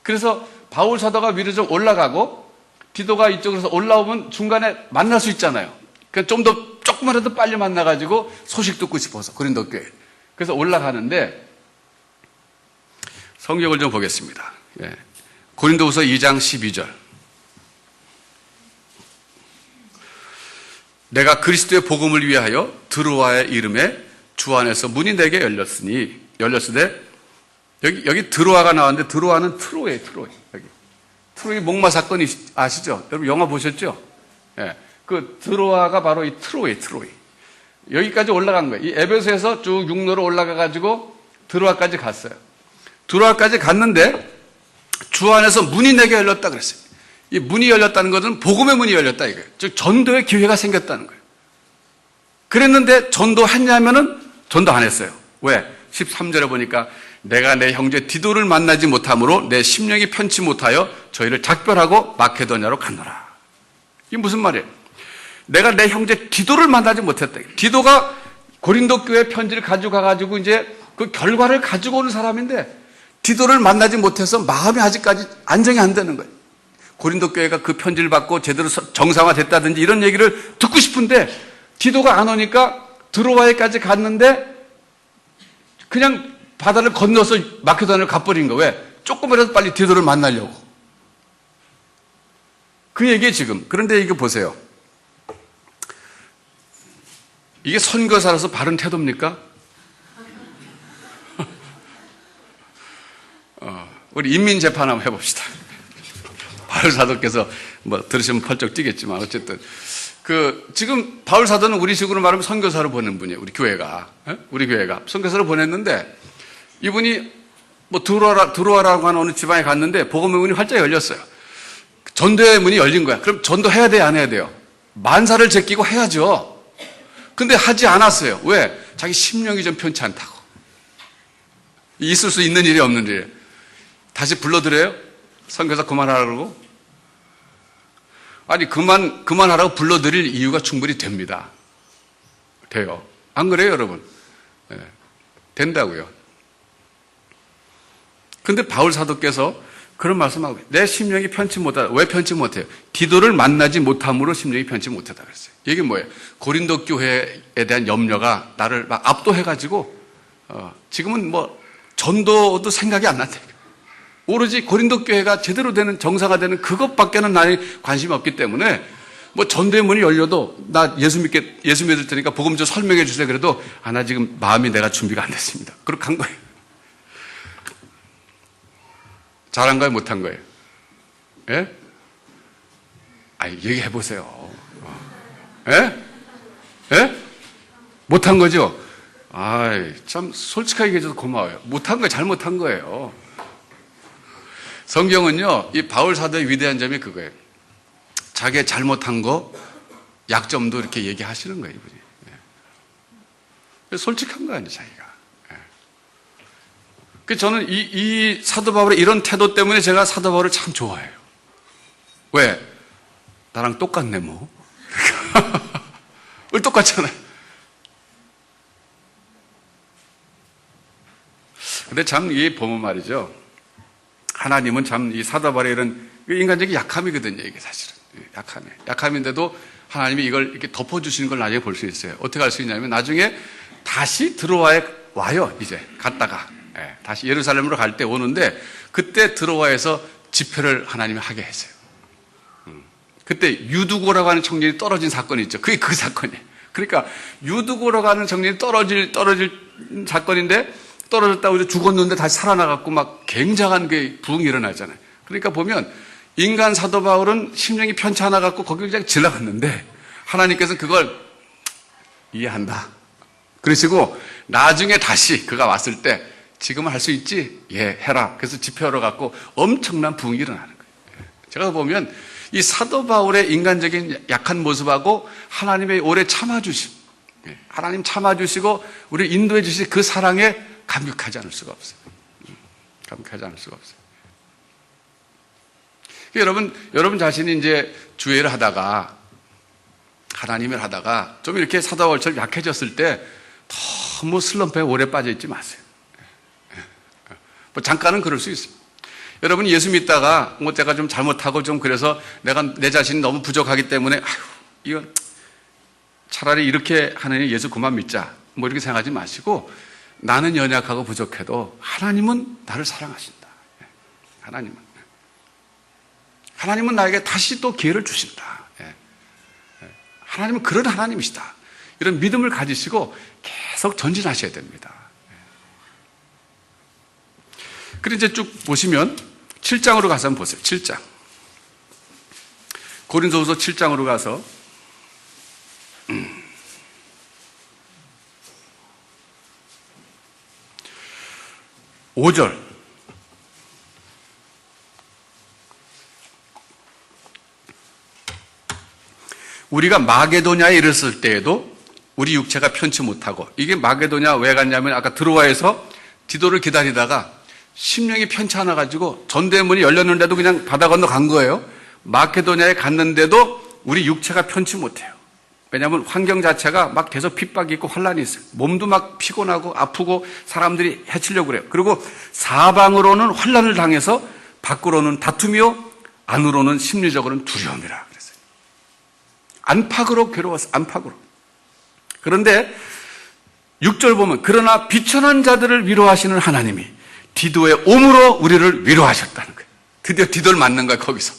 그래서 바울 사도가 위로 좀 올라가고 디도가 이쪽으로서 올라오면 중간에 만날 수 있잖아요. 그러니까 좀 더 조금이라도 빨리 만나가지고 소식 듣고 싶어서 고린도 교회. 그래서 올라가는데 성경을 좀 보겠습니다. 고린도후서 2장 12절. 내가 그리스도의 복음을 위하여 드로아의 이름에 주 안에서 문이 내게 열렸으되 여기 드로아가 나왔는데 드로아는 트로이에요. 여기 트로이 목마 사건 아시죠? 여러분 영화 보셨죠? 그 드로아가 바로 이 트로이. 여기까지 올라간 거예요. 이 에베소에서 쭉 육로로 올라가 가지고 드로아까지 갔어요. 드로아까지 갔는데 주 안에서 문이 내게 열렸다 그랬어요. 이 문이 열렸다는 것은 복음의 문이 열렸다 이거예요. 즉 전도의 기회가 생겼다는 거예요. 그랬는데 전도했냐면은 전도 안 했어요. 왜? 13절에 보니까 내가 내 형제 디도를 만나지 못함으로 내 심령이 편치 못하여 저희를 작별하고 마케도냐로 갔노라. 이게 무슨 말이에요? 내가 내 형제 디도를 만나지 못했다. 디도가 고린도 교회 편지를 가지고 가가지고 이제 그 결과를 가지고 오는 사람인데 디도를 만나지 못해서 마음이 아직까지 안정이 안 되는 거예요. 고린도 교회가 그 편지를 받고 제대로 정상화됐다든지 이런 얘기를 듣고 싶은데 디도가 안 오니까 드로아에까지 갔는데 그냥 바다를 건너서 마케도냐를 가버린 거. 왜? 조금이라도 빨리 디도를 만나려고. 그 얘기에 지금. 그런데 이거 보세요. 이게 선교사로서 바른 태도입니까? 우리 인민재판 한번 해봅시다. 바울 사도께서 뭐 들으시면 펄쩍 뛰겠지만 어쨌든 지금 바울 사도는 우리 식으로 말하면 선교사로 보낸 분이에요. 우리 교회가 선교사로 보냈는데 이분이 뭐 들어와라고 하는 어느 지방에 갔는데 복음의 문이 활짝 열렸어요. 전도의 문이 열린 거야. 그럼 전도해야 돼요, 안 해야 돼요? 만사를 제끼고 해야죠. 근데 하지 않았어요. 왜? 자기 심령이 좀 편치 않다고. 있을 수 있는 일이 없는 일. 다시 불러드려요? 선교사 그만하라고? 아니, 그만하라고 불러드릴 이유가 충분히 됩니다. 돼요. 안 그래요, 여러분? 네. 된다고요. 근데 바울 사도께서 그런 말씀하고, 내 심령이 편치 못하다. 왜 편치 못해요? 디도를 만나지 못함으로 심령이 편치 못하다 그랬어요. 이게 뭐예요? 고린도 교회에 대한 염려가 나를 막 압도해가지고, 지금은 뭐, 전도도 생각이 안 난다. 오로지 고린도 교회가 제대로 되는, 정상화되는 그것밖에는 나의 관심이 없기 때문에, 뭐 전도의 문이 열려도, 나 예수 믿을 테니까 복음 좀 설명해 주세요. 그래도, 나 지금 마음이 내가 준비가 안 됐습니다. 그렇게 한 거예요. 잘한 거예요? 못한 거예요? 예? 얘기해 보세요. 예? 예? 못한 거죠? 참 솔직하게 얘기해줘서 고마워요. 못한 거예요? 잘못한 거예요. 성경은요, 이 바울 사도의 위대한 점이 그거예요. 자기의 잘못한 거, 약점도 이렇게 얘기하시는 거예요, 이분이. 예. 솔직한 거 아니에요, 자기가. 저는 이 사도 바울의 이런 태도 때문에 제가 사도 바울을 참 좋아해요. 왜? 나랑 똑같네, 뭐. 우리 똑같잖아요. 근데 참, 이 보면 말이죠. 하나님은 참 이 사도 바울의 이런 인간적인 약함이거든요, 이게 사실은. 약함인데도 하나님이 이걸 이렇게 덮어주시는 걸 나중에 볼 수 있어요. 어떻게 할 수 있냐면 나중에 다시 와요, 이제. 갔다가. 다시 예루살렘으로 갈 때 오는데 그때 들어와서 집회를 하나님이 하게 했어요. 그때 유두고라고 하는 청년이 떨어진 사건이 있죠. 그게 그 사건이에요. 그러니까 유두고라고 하는 청년이 떨어질 사건인데 떨어졌다고 이제 죽었는데 다시 살아나갖고 막 굉장한 게 부흥이 일어나잖아요. 그러니까 보면 인간 사도 바울은 심령이 편치 않아 갖고 거기 그냥 지나갔는데 하나님께서는 그걸 이해한다. 그러시고 나중에 다시 그가 왔을 때 지금은 할 수 있지? 예, 해라. 그래서 집회하러 갔고 엄청난 부흥이 일어나는 거예요. 제가 보면 이 사도 바울의 인간적인 약한 모습하고 하나님의 오래 참아주심, 하나님 참아주시고 우리를 인도해 주신 그 사랑에 감격하지 않을 수가 없어요. 감격하지 않을 수가 없어요. 여러분 자신이 이제 주회를 하다가 하나님을 하다가 좀 이렇게 사도 바울처럼 약해졌을 때 너무 슬럼프에 오래 빠져 있지 마세요. 뭐 잠깐은 그럴 수 있어요. 여러분 예수 믿다가 뭐 내가 좀 잘못하고 좀 그래서 내 자신이 너무 부족하기 때문에 이건 차라리 이렇게 하느니 예수 그만 믿자 뭐 이렇게 생각하지 마시고 나는 연약하고 부족해도 하나님은 나를 사랑하신다. 하나님은 나에게 다시 또 기회를 주신다. 하나님은 그런 하나님이시다. 이런 믿음을 가지시고 계속 전진하셔야 됩니다. 그리고 이제 쭉 보시면 7장으로 가서 한번 보세요. 7장. 고린도후서 7장으로 가서 5절. 우리가 마게도냐에 이르렀을 때에도 우리 육체가 편치 못하고 이게 마게도냐 왜 갔냐면 아까 드로아에서 디도를 기다리다가 심령이 편치 않아 가지고 전도의 문이 열렸는데도 그냥 바다 건너 간 거예요. 마케도냐에 갔는데도 우리 육체가 편치 못해요. 왜냐하면 환경 자체가 막 계속 핍박이 있고 환란이 있어요. 몸도 막 피곤하고 아프고 사람들이 해치려고 그래요. 그리고 사방으로는 환란을 당해서 밖으로는 다툼이요 안으로는 심리적으로는 두려움이라 그랬어요. 안팎으로 괴로웠어요. 안팎으로. 그런데 6절 보면 그러나 비천한 자들을 위로하시는 하나님이 디도의 옴으로 우리를 위로하셨다는 거예요. 드디어 디도를 만난 거예요, 거기서.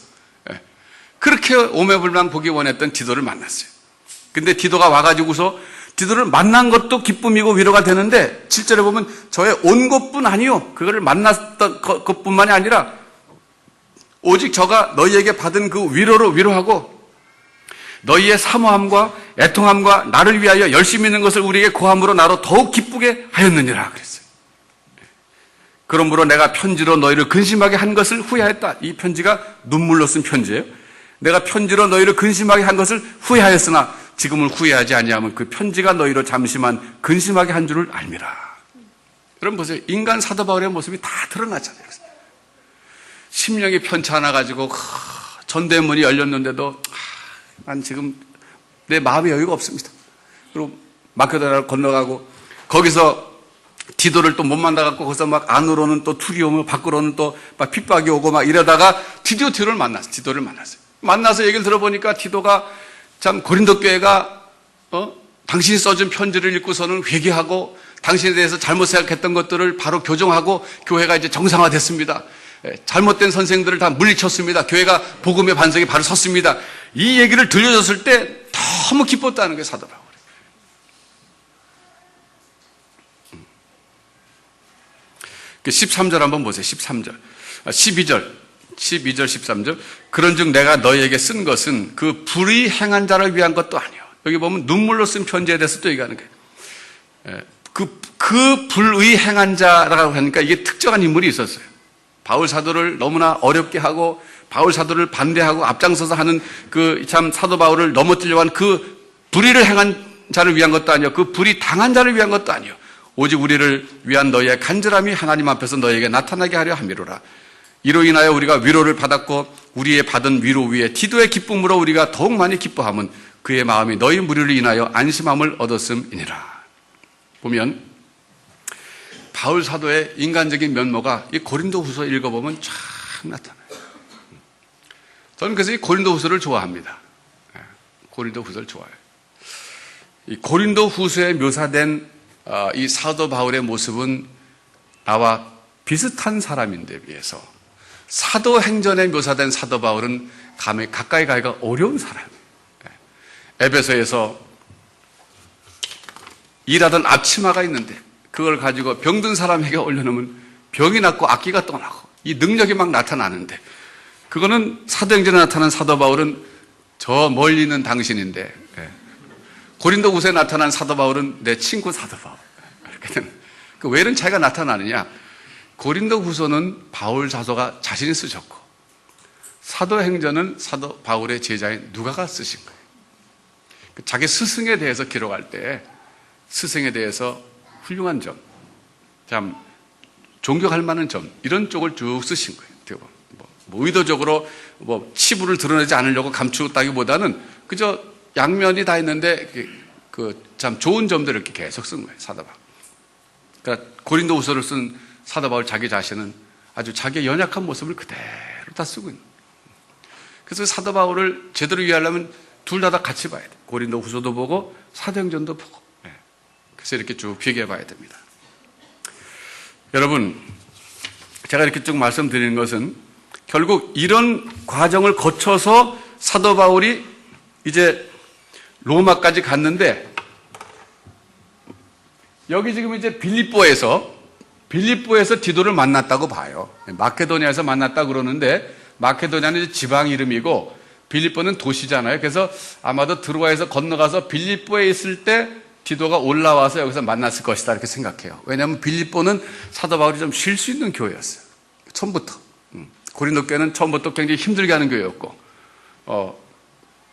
그렇게 오매불망 보기 원했던 디도를 만났어요. 근데 디도가 와가지고서 디도를 만난 것도 기쁨이고 위로가 되는데 7절에 보면 저의 온 것뿐 아니요. 그거를 만났던 것뿐만이 아니라 오직 저가 너희에게 받은 그 위로로 위로하고 너희의 사모함과 애통함과 나를 위하여 열심히 있는 것을 우리에게 고함으로 나로 더욱 기쁘게 하였느니라 그랬어요. 그러므로 내가 편지로 너희를 근심하게 한 것을 후회하였다. 이 편지가 눈물로 쓴 편지예요. 내가 편지로 너희를 근심하게 한 것을 후회하였으나 지금은 후회하지 아니하면 그 편지가 너희로 잠시만 근심하게 한 줄을 알미라. 여러분 보세요. 인간 사도 바울의 모습이 다 드러나잖아요. 심령이 편찮아 가지고 전대문이 열렸는데도 난 지금 내 마음의 여유가 없습니다. 그리고 마케도냐를 건너가고 거기서 디도를 또 못 만나갖고 거기서 막 안으로는 또 투기 오면 밖으로는 또 막 핍박이 오고 막 이러다가 드디어 디도를 만났어요. 만나서 얘기를 들어보니까 디도가 참 고린도 교회가 당신이 써준 편지를 읽고서는 회개하고 당신에 대해서 잘못 생각했던 것들을 바로 교정하고 교회가 이제 정상화됐습니다. 잘못된 선생들을 다 물리쳤습니다. 교회가 복음의 반석이 바로 섰습니다. 이 얘기를 들려줬을 때 너무 기뻤다는 게 사도 바울이에요. 그 13절 한번 보세요. 13절. 12절, 13절. 그런즉 내가 너희에게 쓴 것은 그 불의 행한 자를 위한 것도 아니요. 여기 보면 눈물로 쓴 편지에 대해서 또 얘기하는 거예요. 그 불의 행한 자라고 하니까 이게 특정한 인물이 있었어요. 바울 사도를 너무나 어렵게 하고 바울 사도를 반대하고 앞장서서 하는 그 참 사도 바울을 넘어뜨려고 한 그 불의를 행한 자를 위한 것도 아니요. 그 불의 당한 자를 위한 것도 아니요. 오직 우리를 위한 너희의 간절함이 하나님 앞에서 너희에게 나타나게 하려 함이로라. 이로 인하여 우리가 위로를 받았고 우리의 받은 위로 위에 디도의 기쁨으로 우리가 더욱 많이 기뻐함은 그의 마음이 너희 무리를 인하여 안심함을 얻었음이니라. 보면 바울 사도의 인간적인 면모가 이 고린도 후서 읽어보면 쫙 나타나요. 저는 그래서 이 고린도 후서를 좋아합니다. 고린도 후서를 좋아해요. 이 고린도 후서에 묘사된 이 사도 바울의 모습은 나와 비슷한 사람인데 비해서 사도행전에 묘사된 사도 바울은 감히 가까이 가기가 어려운 사람이에요. 에베소에서 일하던 앞치마가 있는데 그걸 가지고 병든 사람에게 올려놓으면 병이 낫고 악기가 떠나고 이 능력이 막 나타나는데 그거는 사도행전에 나타난 사도 바울은 저 멀리 있는 당신인데 고린도 후서에 나타난 사도 바울은 내 친구 사도 바울. 이렇게 되는. 왜 이런 차이가 나타나느냐? 고린도 후서는 바울 사도가 자신이 쓰셨고 사도행전은 사도 바울의 제자인 누가가 쓰신 거예요. 자기 스승에 대해서 기록할 때 스승에 대해서 훌륭한 점, 참 존경할 만한 점 이런 쪽을 쭉 쓰신 거예요. 뭐 의도적으로 뭐 치부를 드러내지 않으려고 감추었다기보다는 그저 양면이 다 있는데 그 참 좋은 점들을 이렇게 계속 쓴 거예요. 사도 바울. 그러니까 고린도 후서를 쓴 사도 바울 자기 자신은 아주 자기의 연약한 모습을 그대로 다 쓰고 있는 거예요. 그래서 사도 바울을 제대로 이해하려면 둘 다 같이 봐야 돼요. 고린도 후서도 보고 사도행전도 보고. 그래서 이렇게 쭉 비교해 봐야 됩니다. 여러분, 제가 이렇게 쭉 말씀드리는 것은 결국 이런 과정을 거쳐서 사도 바울이 이제 로마까지 갔는데 여기 지금 이제 빌립보에서 디도를 만났다고 봐요. 마케도니아에서 만났다 그러는데 마케도니아는 이제 지방 이름이고 빌립보는 도시잖아요. 그래서 아마도 드로아에서 건너가서 빌립보에 있을 때 디도가 올라와서 여기서 만났을 것이다 이렇게 생각해요. 왜냐하면 빌립보는 사도 바울이 좀 쉴 수 있는 교회였어요. 처음부터. 고린도 교회는 처음부터 굉장히 힘들게 하는 교회였고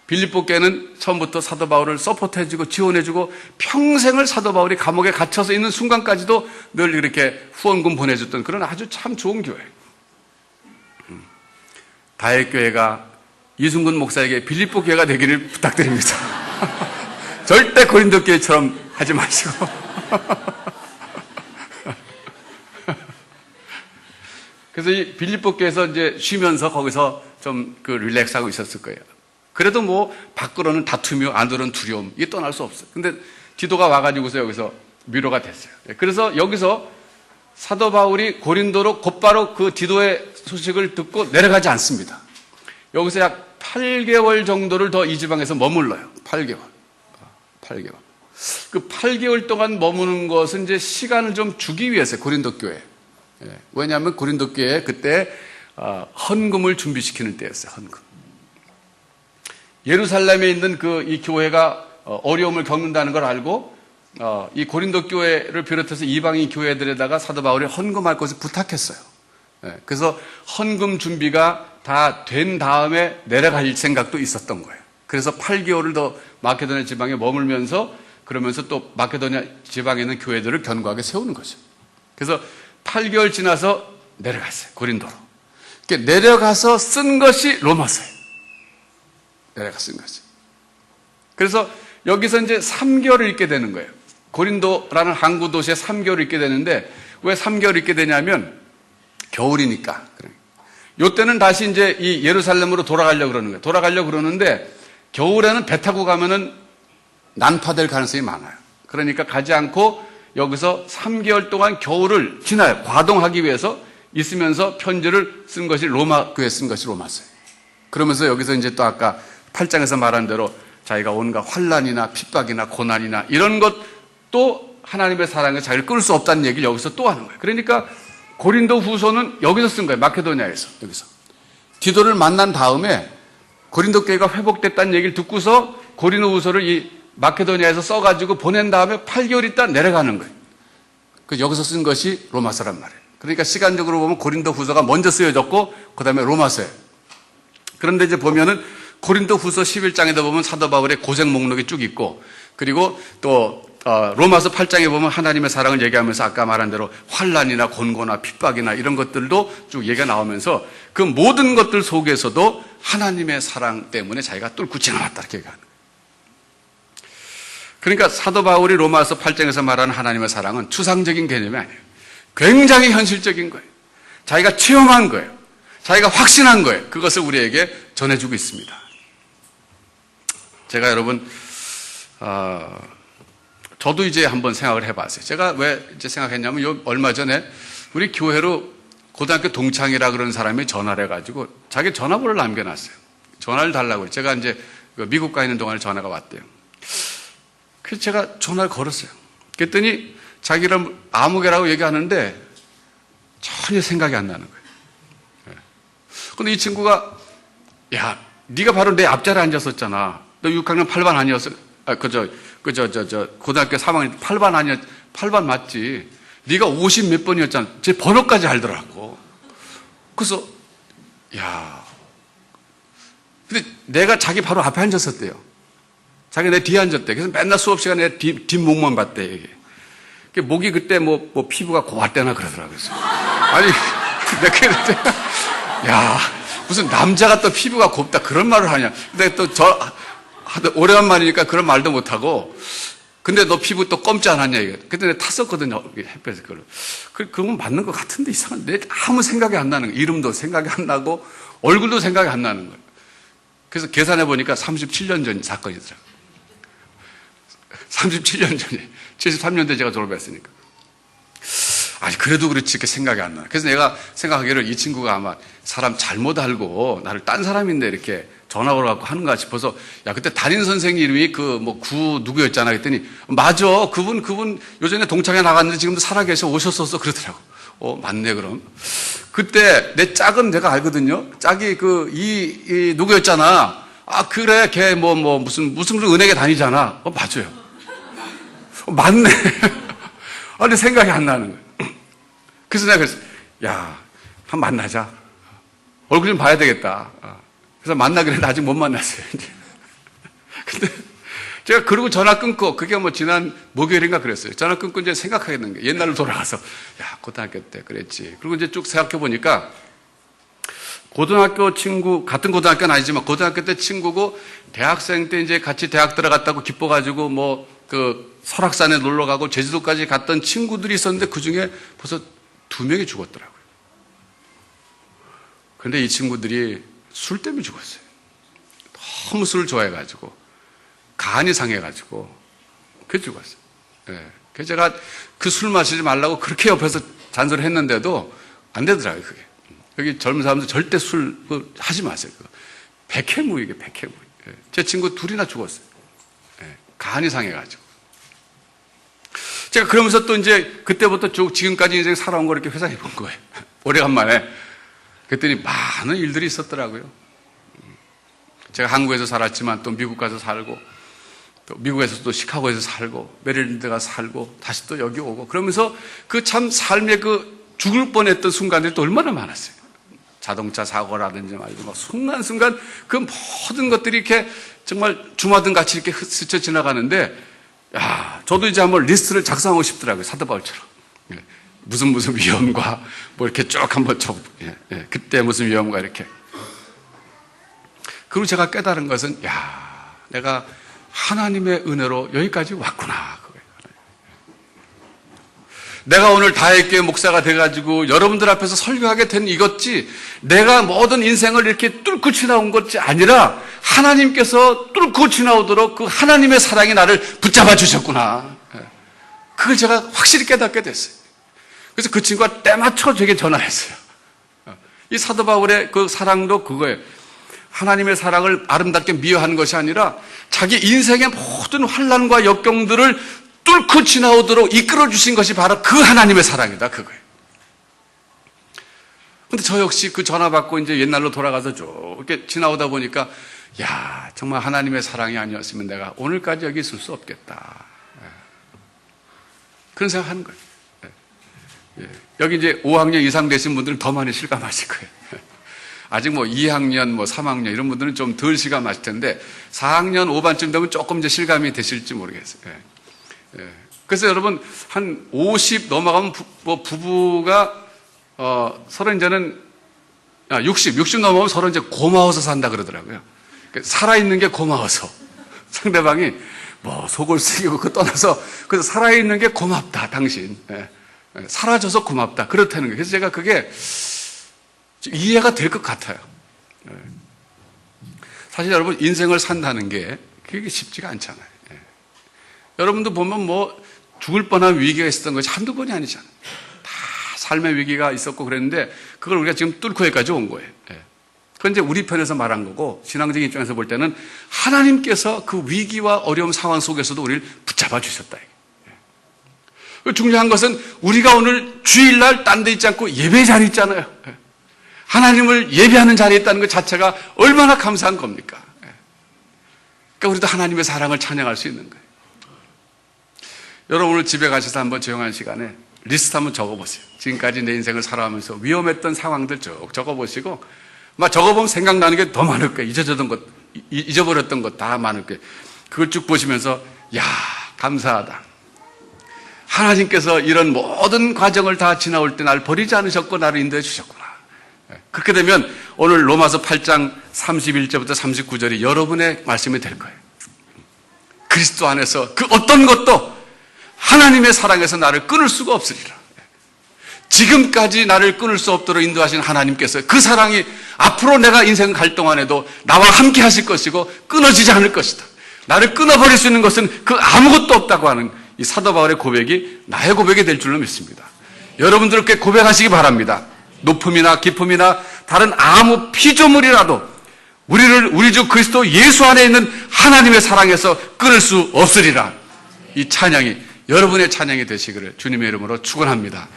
빌립보 교회는 처음부터 사도 바울을 서포트해주고 지원해주고 평생을 사도 바울이 감옥에 갇혀서 있는 순간까지도 늘 이렇게 후원금 보내줬던 그런 아주 참 좋은 교회. 다윗교회가 이순근 목사에게 빌립보 교회가 되기를 부탁드립니다. 절대 고린도 교회처럼 하지 마시고. 그래서 이 빌립보 교회에서 이제 쉬면서 거기서 좀 그 릴렉스하고 있었을 거예요. 그래도 뭐 밖으로는 다투며 안으로는 두려움 이게 떠날 수 없어요. 근데 디도가 와가지고서 여기서 위로가 됐어요. 그래서 여기서 사도 바울이 고린도로 곧바로 그 디도의 소식을 듣고 내려가지 않습니다. 여기서 약 8개월 정도를 더 이 지방에서 머물러요. 8개월. 그 8개월 동안 머무는 것은 이제 시간을 좀 주기 위해서요, 고린도 교회. 왜냐하면 고린도 교회에 그때 헌금을 준비시키는 때였어요, 헌금. 예루살렘에 있는 이 교회가 어려움을 겪는다는 걸 알고 이 고린도 교회를 비롯해서 이방인 교회들에다가 사도 바울이 헌금할 것을 부탁했어요. 그래서 헌금 준비가 다 된 다음에 내려갈 생각도 있었던 거예요. 그래서 8개월을 더 마케도니아 지방에 머물면서 그러면서 또 마케도니아 지방에 있는 교회들을 견고하게 세우는 거죠. 그래서 8개월 지나서 내려갔어요, 고린도로. 내려가서 쓴 것이 로마서예요. 내려가 쓴 거죠. 그래서 여기서 이제 3개월을 있게 되는 거예요. 고린도라는 항구 도시에 3개월을 있게 되는데 왜 3개월을 있게 되냐면 겨울이니까. 요때는 다시 이제 이 예루살렘으로 돌아가려고 그러는 거예요. 돌아가려고 그러는데 겨울에는 배 타고 가면은 난파될 가능성이 많아요. 그러니까 가지 않고 여기서 3개월 동안 겨울을 지나요. 과동하기 위해서 있으면서 편지를 쓴 것이 로마 교회에 쓴 것이 로마서예요. 그러면서 여기서 이제 또 아까 8장에서 말한 대로 자기가 온갖 환난이나 핍박이나 고난이나 이런 것도 하나님의 사랑에 자기를 끊을 수 없다는 얘기를 여기서 또 하는 거예요. 그러니까 고린도 후서는 여기서 쓴 거예요. 마케도니아에서. 여기서. 디도를 만난 다음에 고린도 교회가 회복됐다는 얘기를 듣고서 고린도 후서를 이 마케도니아에서 써가지고 보낸 다음에 8개월 있다 내려가는 거예요. 여기서 쓴 것이 로마서란 말이에요. 그러니까 시간적으로 보면 고린도 후서가 먼저 쓰여졌고 그 다음에 로마서예요. 그런데 이제 보면은 고린도 후서 11장에다 보면 사도 바울의 고생 목록이 쭉 있고 그리고 또 로마서 8장에 보면 하나님의 사랑을 얘기하면서 아까 말한 대로 환난이나 곤고나 핍박이나 이런 것들도 쭉 얘기가 나오면서 그 모든 것들 속에서도 하나님의 사랑 때문에 자기가 뚫고 지나왔다 이렇게 얘기하는 거예요. 그러니까 사도 바울이 로마서 8장에서 말하는 하나님의 사랑은 추상적인 개념이 아니에요. 굉장히 현실적인 거예요. 자기가 체험한 거예요. 자기가 확신한 거예요. 그것을 우리에게 전해주고 있습니다. 제가 여러분 저도 이제 한번 생각을 해봤어요. 제가 왜 이제 생각했냐면 얼마 전에 우리 교회로 고등학교 동창이라 그러는 사람이 전화를 해가지고 자기 전화번호를 남겨놨어요. 전화를 달라고. 제가 이제 미국 가 있는 동안에 전화가 왔대요. 그래서 제가 전화를 걸었어요. 그랬더니 자기 이름 아무개라고 얘기하는데 전혀 생각이 안 나는 거예요. 근데 이 친구가 야, 네가 바로 내 앞자리에 앉았었잖아. 너 6학년 8반 아니었어? 고등학교 3학년 8반 아니었, 8반 맞지? 네가 50 몇 번이었잖아. 제 번호까지 알더라고. 그래서, 야. 근데 내가 자기 바로 앞에 앉았었대요. 자기 내 뒤에 앉았대. 그래서 맨날 수업 시간에 내 뒷목만 봤대, 이게. 목이 그때 뭐 피부가 고왔대나 그러더라고요. 아니, 내가 그랬대. 야, 무슨 남자가 또 피부가 곱다 그런 말을 하냐. 근데 또 오래간만이니까 그런 말도 못하고, 근데 너 피부 또 검지 않았냐, 이게. 그때 내가 탔었거든요, 햇볕에 그걸. 그건 맞는 것 같은데 이상한데, 아무 생각이 안 나는 거예요. 이름도 생각이 안 나고, 얼굴도 생각이 안 나는 거예요. 그래서 계산해보니까 37년 전 사건이더라고요. 37년 전에. 73년대 제가 졸업했으니까. 아니, 그래도 그렇지, 이렇게 생각이 안 나. 그래서 내가 생각하기를 이 친구가 아마 사람 잘못 알고, 나를 딴 사람인데 이렇게 전화번호 갖고 하는가 싶어서, 야, 그때 담임 선생님 이름이 구 누구였잖아. 그랬더니, 맞아. 그분 요전에 동창회 나갔는데 지금도 살아계셔 오셨었어. 그러더라고. 맞네, 그럼. 그때 내 짝은 내가 알거든요. 짝이 이 누구였잖아. 아, 그래. 걔 무슨 은행에 다니잖아. 맞아요. 맞네. 아니, 생각이 안 나는 거예요. 그래서 내가 그랬어. 야, 한번 만나자. 얼굴 좀 봐야 되겠다. 그래서 만나기로 했는데 아직 못 만났어요. 근데 제가 그러고 전화 끊고, 그게 지난 목요일인가 그랬어요. 전화 끊고 이제 생각하게 된 거예요. 옛날로 돌아가서. 야, 고등학교 때 그랬지. 그리고 이제 쭉 생각해 보니까, 고등학교 친구, 같은 고등학교는 아니지만, 고등학교 때 친구고, 대학생 때 이제 같이 대학 들어갔다고 기뻐가지고, 설악산에 놀러 가고, 제주도까지 갔던 친구들이 있었는데, 그 중에 벌써 2명이 죽었더라고요. 근데 이 친구들이 술 때문에 죽었어요. 너무 술을 좋아해가지고, 간이 상해가지고, 그래 죽었어요. 그래서 제가 그 술 마시지 말라고 그렇게 옆에서 잔소리 했는데도 안 되더라고요, 그게. 여기 젊은 사람들 절대 술 하지 마세요. 백해무익이에요, 백해무익. 제 친구 둘이나 죽었어요. 간이 상해가지고. 제가 그러면서 또 이제 그때부터 쭉 지금까지 인생 살아온 거 이렇게 회상해 본 거예요. 오래간만에. 그랬더니 많은 일들이 있었더라고요. 제가 한국에서 살았지만 또 미국 가서 살고, 또 미국에서 또 시카고에서 살고, 메릴랜드 가서 살고, 다시 또 여기 오고, 그러면서 그 참 삶의 그 죽을 뻔했던 순간들이 또 얼마나 많았어요. 자동차 사고라든지 말고, 막 순간순간 그 모든 것들이 이렇게 정말 주마등 같이 이렇게 스쳐 지나가는데, 야, 저도 이제 한번 리스트를 작성하고 싶더라고요. 사도 바울처럼. 무슨 위험과 뭐 이렇게 쭉 한번 그때 무슨 위험과 이렇게. 그리고 제가 깨달은 것은, 야, 내가 하나님의 은혜로 여기까지 왔구나. 내가 오늘 다혜교회 목사가 돼가지고 여러분들 앞에서 설교하게 된 이것지, 내가 모든 인생을 이렇게 뚫고 지나온 것이 아니라 하나님께서 뚫고 지나오도록 그 하나님의 사랑이 나를 붙잡아 주셨구나. 그걸 제가 확실히 깨닫게 됐어요. 그래서 그 친구가 때맞춰 제게 전화했어요. 이 사도 바울의 그 사랑도 그거예요. 하나님의 사랑을 아름답게 미화한 것이 아니라 자기 인생의 모든 환난과 역경들을 뚫고 지나오도록 이끌어 주신 것이 바로 그 하나님의 사랑이다, 그거예요. 근데 저 역시 그 전화 받고 이제 옛날로 돌아가서 쭉 이렇게 지나오다 보니까, 야, 정말 하나님의 사랑이 아니었으면 내가 오늘까지 여기 있을 수 없겠다. 그런 생각 하는 거예요. 여기 이제 5학년 이상 되신 분들은 더 많이 실감하실 거예요. 아직 뭐 2학년, 뭐 3학년 이런 분들은 좀 덜 실감하실 텐데 4학년 5반쯤 되면 조금 이제 실감이 되실지 모르겠어요. 그래서 여러분 한 50 넘어가면 부부가 서로 이제는 60 넘어가면 서로 이제 고마워서 산다 그러더라고요. 살아있는 게 고마워서 상대방이 뭐 속을 쓰기고 그 떠나서 그래서 살아있는 게 고맙다 당신. 사라져서 고맙다 그렇다는 거예요. 그래서 제가 그게 이해가 될 것 같아요. 사실 여러분 인생을 산다는 게 그게 쉽지가 않잖아요. 여러분도 보면 뭐 죽을 뻔한 위기가 있었던 것이 한두 번이 아니잖아요. 다 삶의 위기가 있었고 그랬는데 그걸 우리가 지금 뚫고 여기까지 온 거예요. 그건 이제 우리 편에서 말한 거고 신앙적인 입장에서 볼 때는 하나님께서 그 위기와 어려움 상황 속에서도 우리를 붙잡아 주셨다. 중요한 것은 우리가 오늘 주일날 딴 데 있지 않고 예배 자리에 있잖아요. 하나님을 예배하는 자리에 있다는 것 자체가 얼마나 감사한 겁니까? 그러니까 우리도 하나님의 사랑을 찬양할 수 있는 거예요. 여러분 오늘 집에 가셔서 한번 조용한 시간에 리스트 한번 적어보세요. 지금까지 내 인생을 살아가면서 위험했던 상황들 쭉 적어보시고 막 적어보면 생각나는 게 더 많을 거예요. 잊어버렸던 것 다 많을 거예요. 그걸 쭉 보시면서 야, 감사하다. 하나님께서 이런 모든 과정을 다 지나올 때 날 버리지 않으셨고 나를 인도해 주셨구나. 그렇게 되면 오늘 로마서 8장 31절부터 39절이 여러분의 말씀이 될 거예요. 그리스도 안에서 그 어떤 것도 하나님의 사랑에서 나를 끊을 수가 없으리라. 지금까지 나를 끊을 수 없도록 인도하신 하나님께서 그 사랑이 앞으로 내가 인생 갈 동안에도 나와 함께 하실 것이고 끊어지지 않을 것이다. 나를 끊어버릴 수 있는 것은 그 아무것도 없다고 하는 이 사도 바울의 고백이 나의 고백이 될 줄로 믿습니다. 여러분들께 고백하시기 바랍니다. 높음이나 깊음이나 다른 아무 피조물이라도 우리 주 그리스도 예수 안에 있는 하나님의 사랑에서 끊을 수 없으리라. 이 찬양이 여러분의 찬양이 되시기를 주님의 이름으로 축원합니다.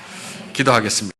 기도하겠습니다.